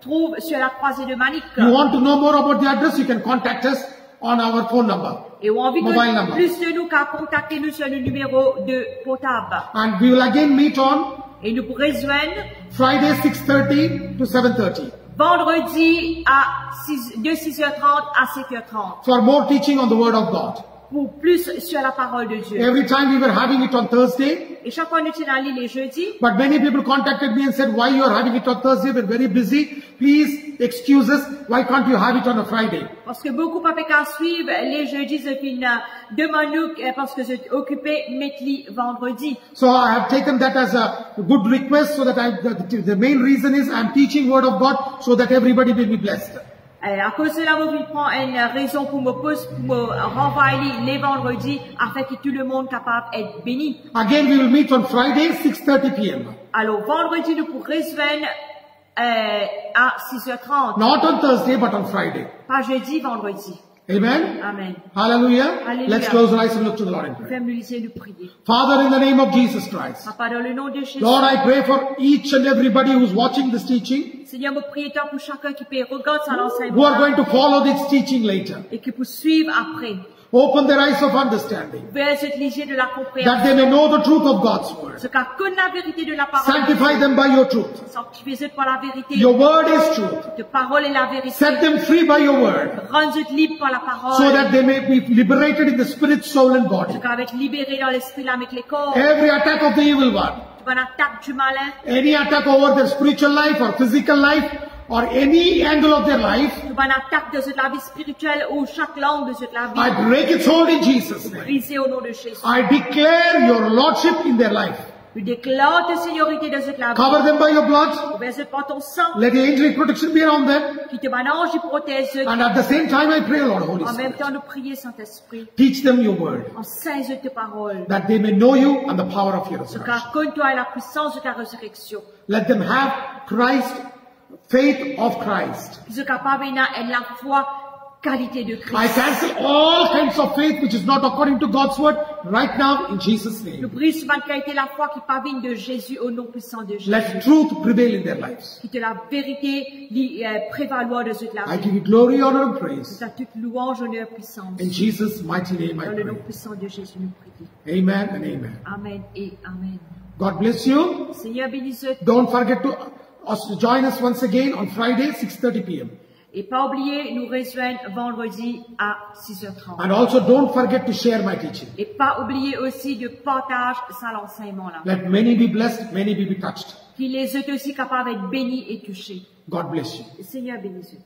trouve sur la croisée de Manic. You want to know more about the address? You can contact us on our phone number. Et on veut Mobile que number. plus de nous qu'à contacter nous sur le numéro de portable. And we will again meet on Et nous pourrons joindre Friday 6:30 to 7:30 vendredi de 6h30 à 7h30 for more teaching on the Word of God. pour plus sur la parole de Dieu. Every time we were having it on Thursday, Et chaque fois nous sommes allés les jeudis, but many people contacted me and said, why you are having it on Thursday? We're very busy. Please excuse us. Why can't you have it on a Friday? parce que beaucoup de papiers qu'à suivre les jeudis, je demande nous parce que je suis occupé, mettez-les vendredi. So I have taken that as a good request so that the main reason is I'm teaching Word of God so that everybody will be blessed. À cause de cela, vous prenez une raison pour me renvoyer les vendredis afin que tout le monde capable d'être béni. Again, we will meet on Friday 6:30 p.m. Alors, vendredi, nous pourrons rejoindre à 6h30. Not on Thursday, but on Friday. Pas jeudi, vendredi. Amen. Amen. Hallelujah. Hallelujah. Let's close our eyes and look to the Lord in prayer. Fais-moi nous prier. Father, in the name of Jesus Christ. Papa, dans le nom de Jésus. Lord, I pray for each and everybody who's watching this teaching, Seigneur, me prie toi pour chacun qui peut regarder ça who are l'enseignement going to follow this teaching later. et qui peut suivre après. Open their eyes of understanding, Vers cette léger de la compréhension. that they may know the truth of God's word. Ce qu'a connu la vérité de la parole. Sanctify them by your truth. Sanctifiez-les par la vérité. Your word is truth. De parole et la vérité. Set them free by your word, Rendez-les libres par la parole. so that they may be liberated in the spirit, soul, and body. Tu vas être libéré dans l'esprit, l'âme et le corps. Every attack of the evil one, Tu vas en attaque du malin. any attack over their spiritual life or physical life or any angle of their life, Tu vas en attaque de cette la vie spirituelle ou chaque langue de cette la I vie. break its hold in Jesus' name. Brisé au nom de Jésus. I declare your lordship in their life. Tu déclares ta seigneurie de cette la vie. Cover them by your blood. Verset par ton sang. Let the angelic protection be around them. Qui te manage et protège. And at the same time, I pray, Lord, Holy En même Spirit, temps, nous prions, Saint-Esprit. teach them your word, Enseigne tes paroles. that they may know you and the power of your Ce resurrection. car comme toi et la puissance de ta résurrection. Let them have Christ, faith of Christ. Qui sont capables de la foi, qualité de I Christ. cancel all kinds of faith which is not according to God's word right now in Jesus' Nous name. prions souvent de qualité la foi qui parvient de Jésus au nom puissant de Jésus. Let truth prevail in their lives. Qui te la vérité prévaloir de toute la I vie. give you glory, honor, and praise. Ta toute louange, honneur, puissance. In Jesus' mighty name I Dans le nom pray. puissant de Jésus, nous prions. Amen and amen. Amen et Amen. God bless you. Seigneur, bénisse. Don't forget to join us once again on Friday, 6:30 p.m. Et pas oublier, nous rejoindre vendredi à 6h30. And also don't forget to share my teaching. Et pas oublier aussi de partager ça l'enseignement là. Let many be blessed, many be touched. Qu'il les ait aussi capables d'être bénis et touchés. God bless you. Seigneur, bénisse.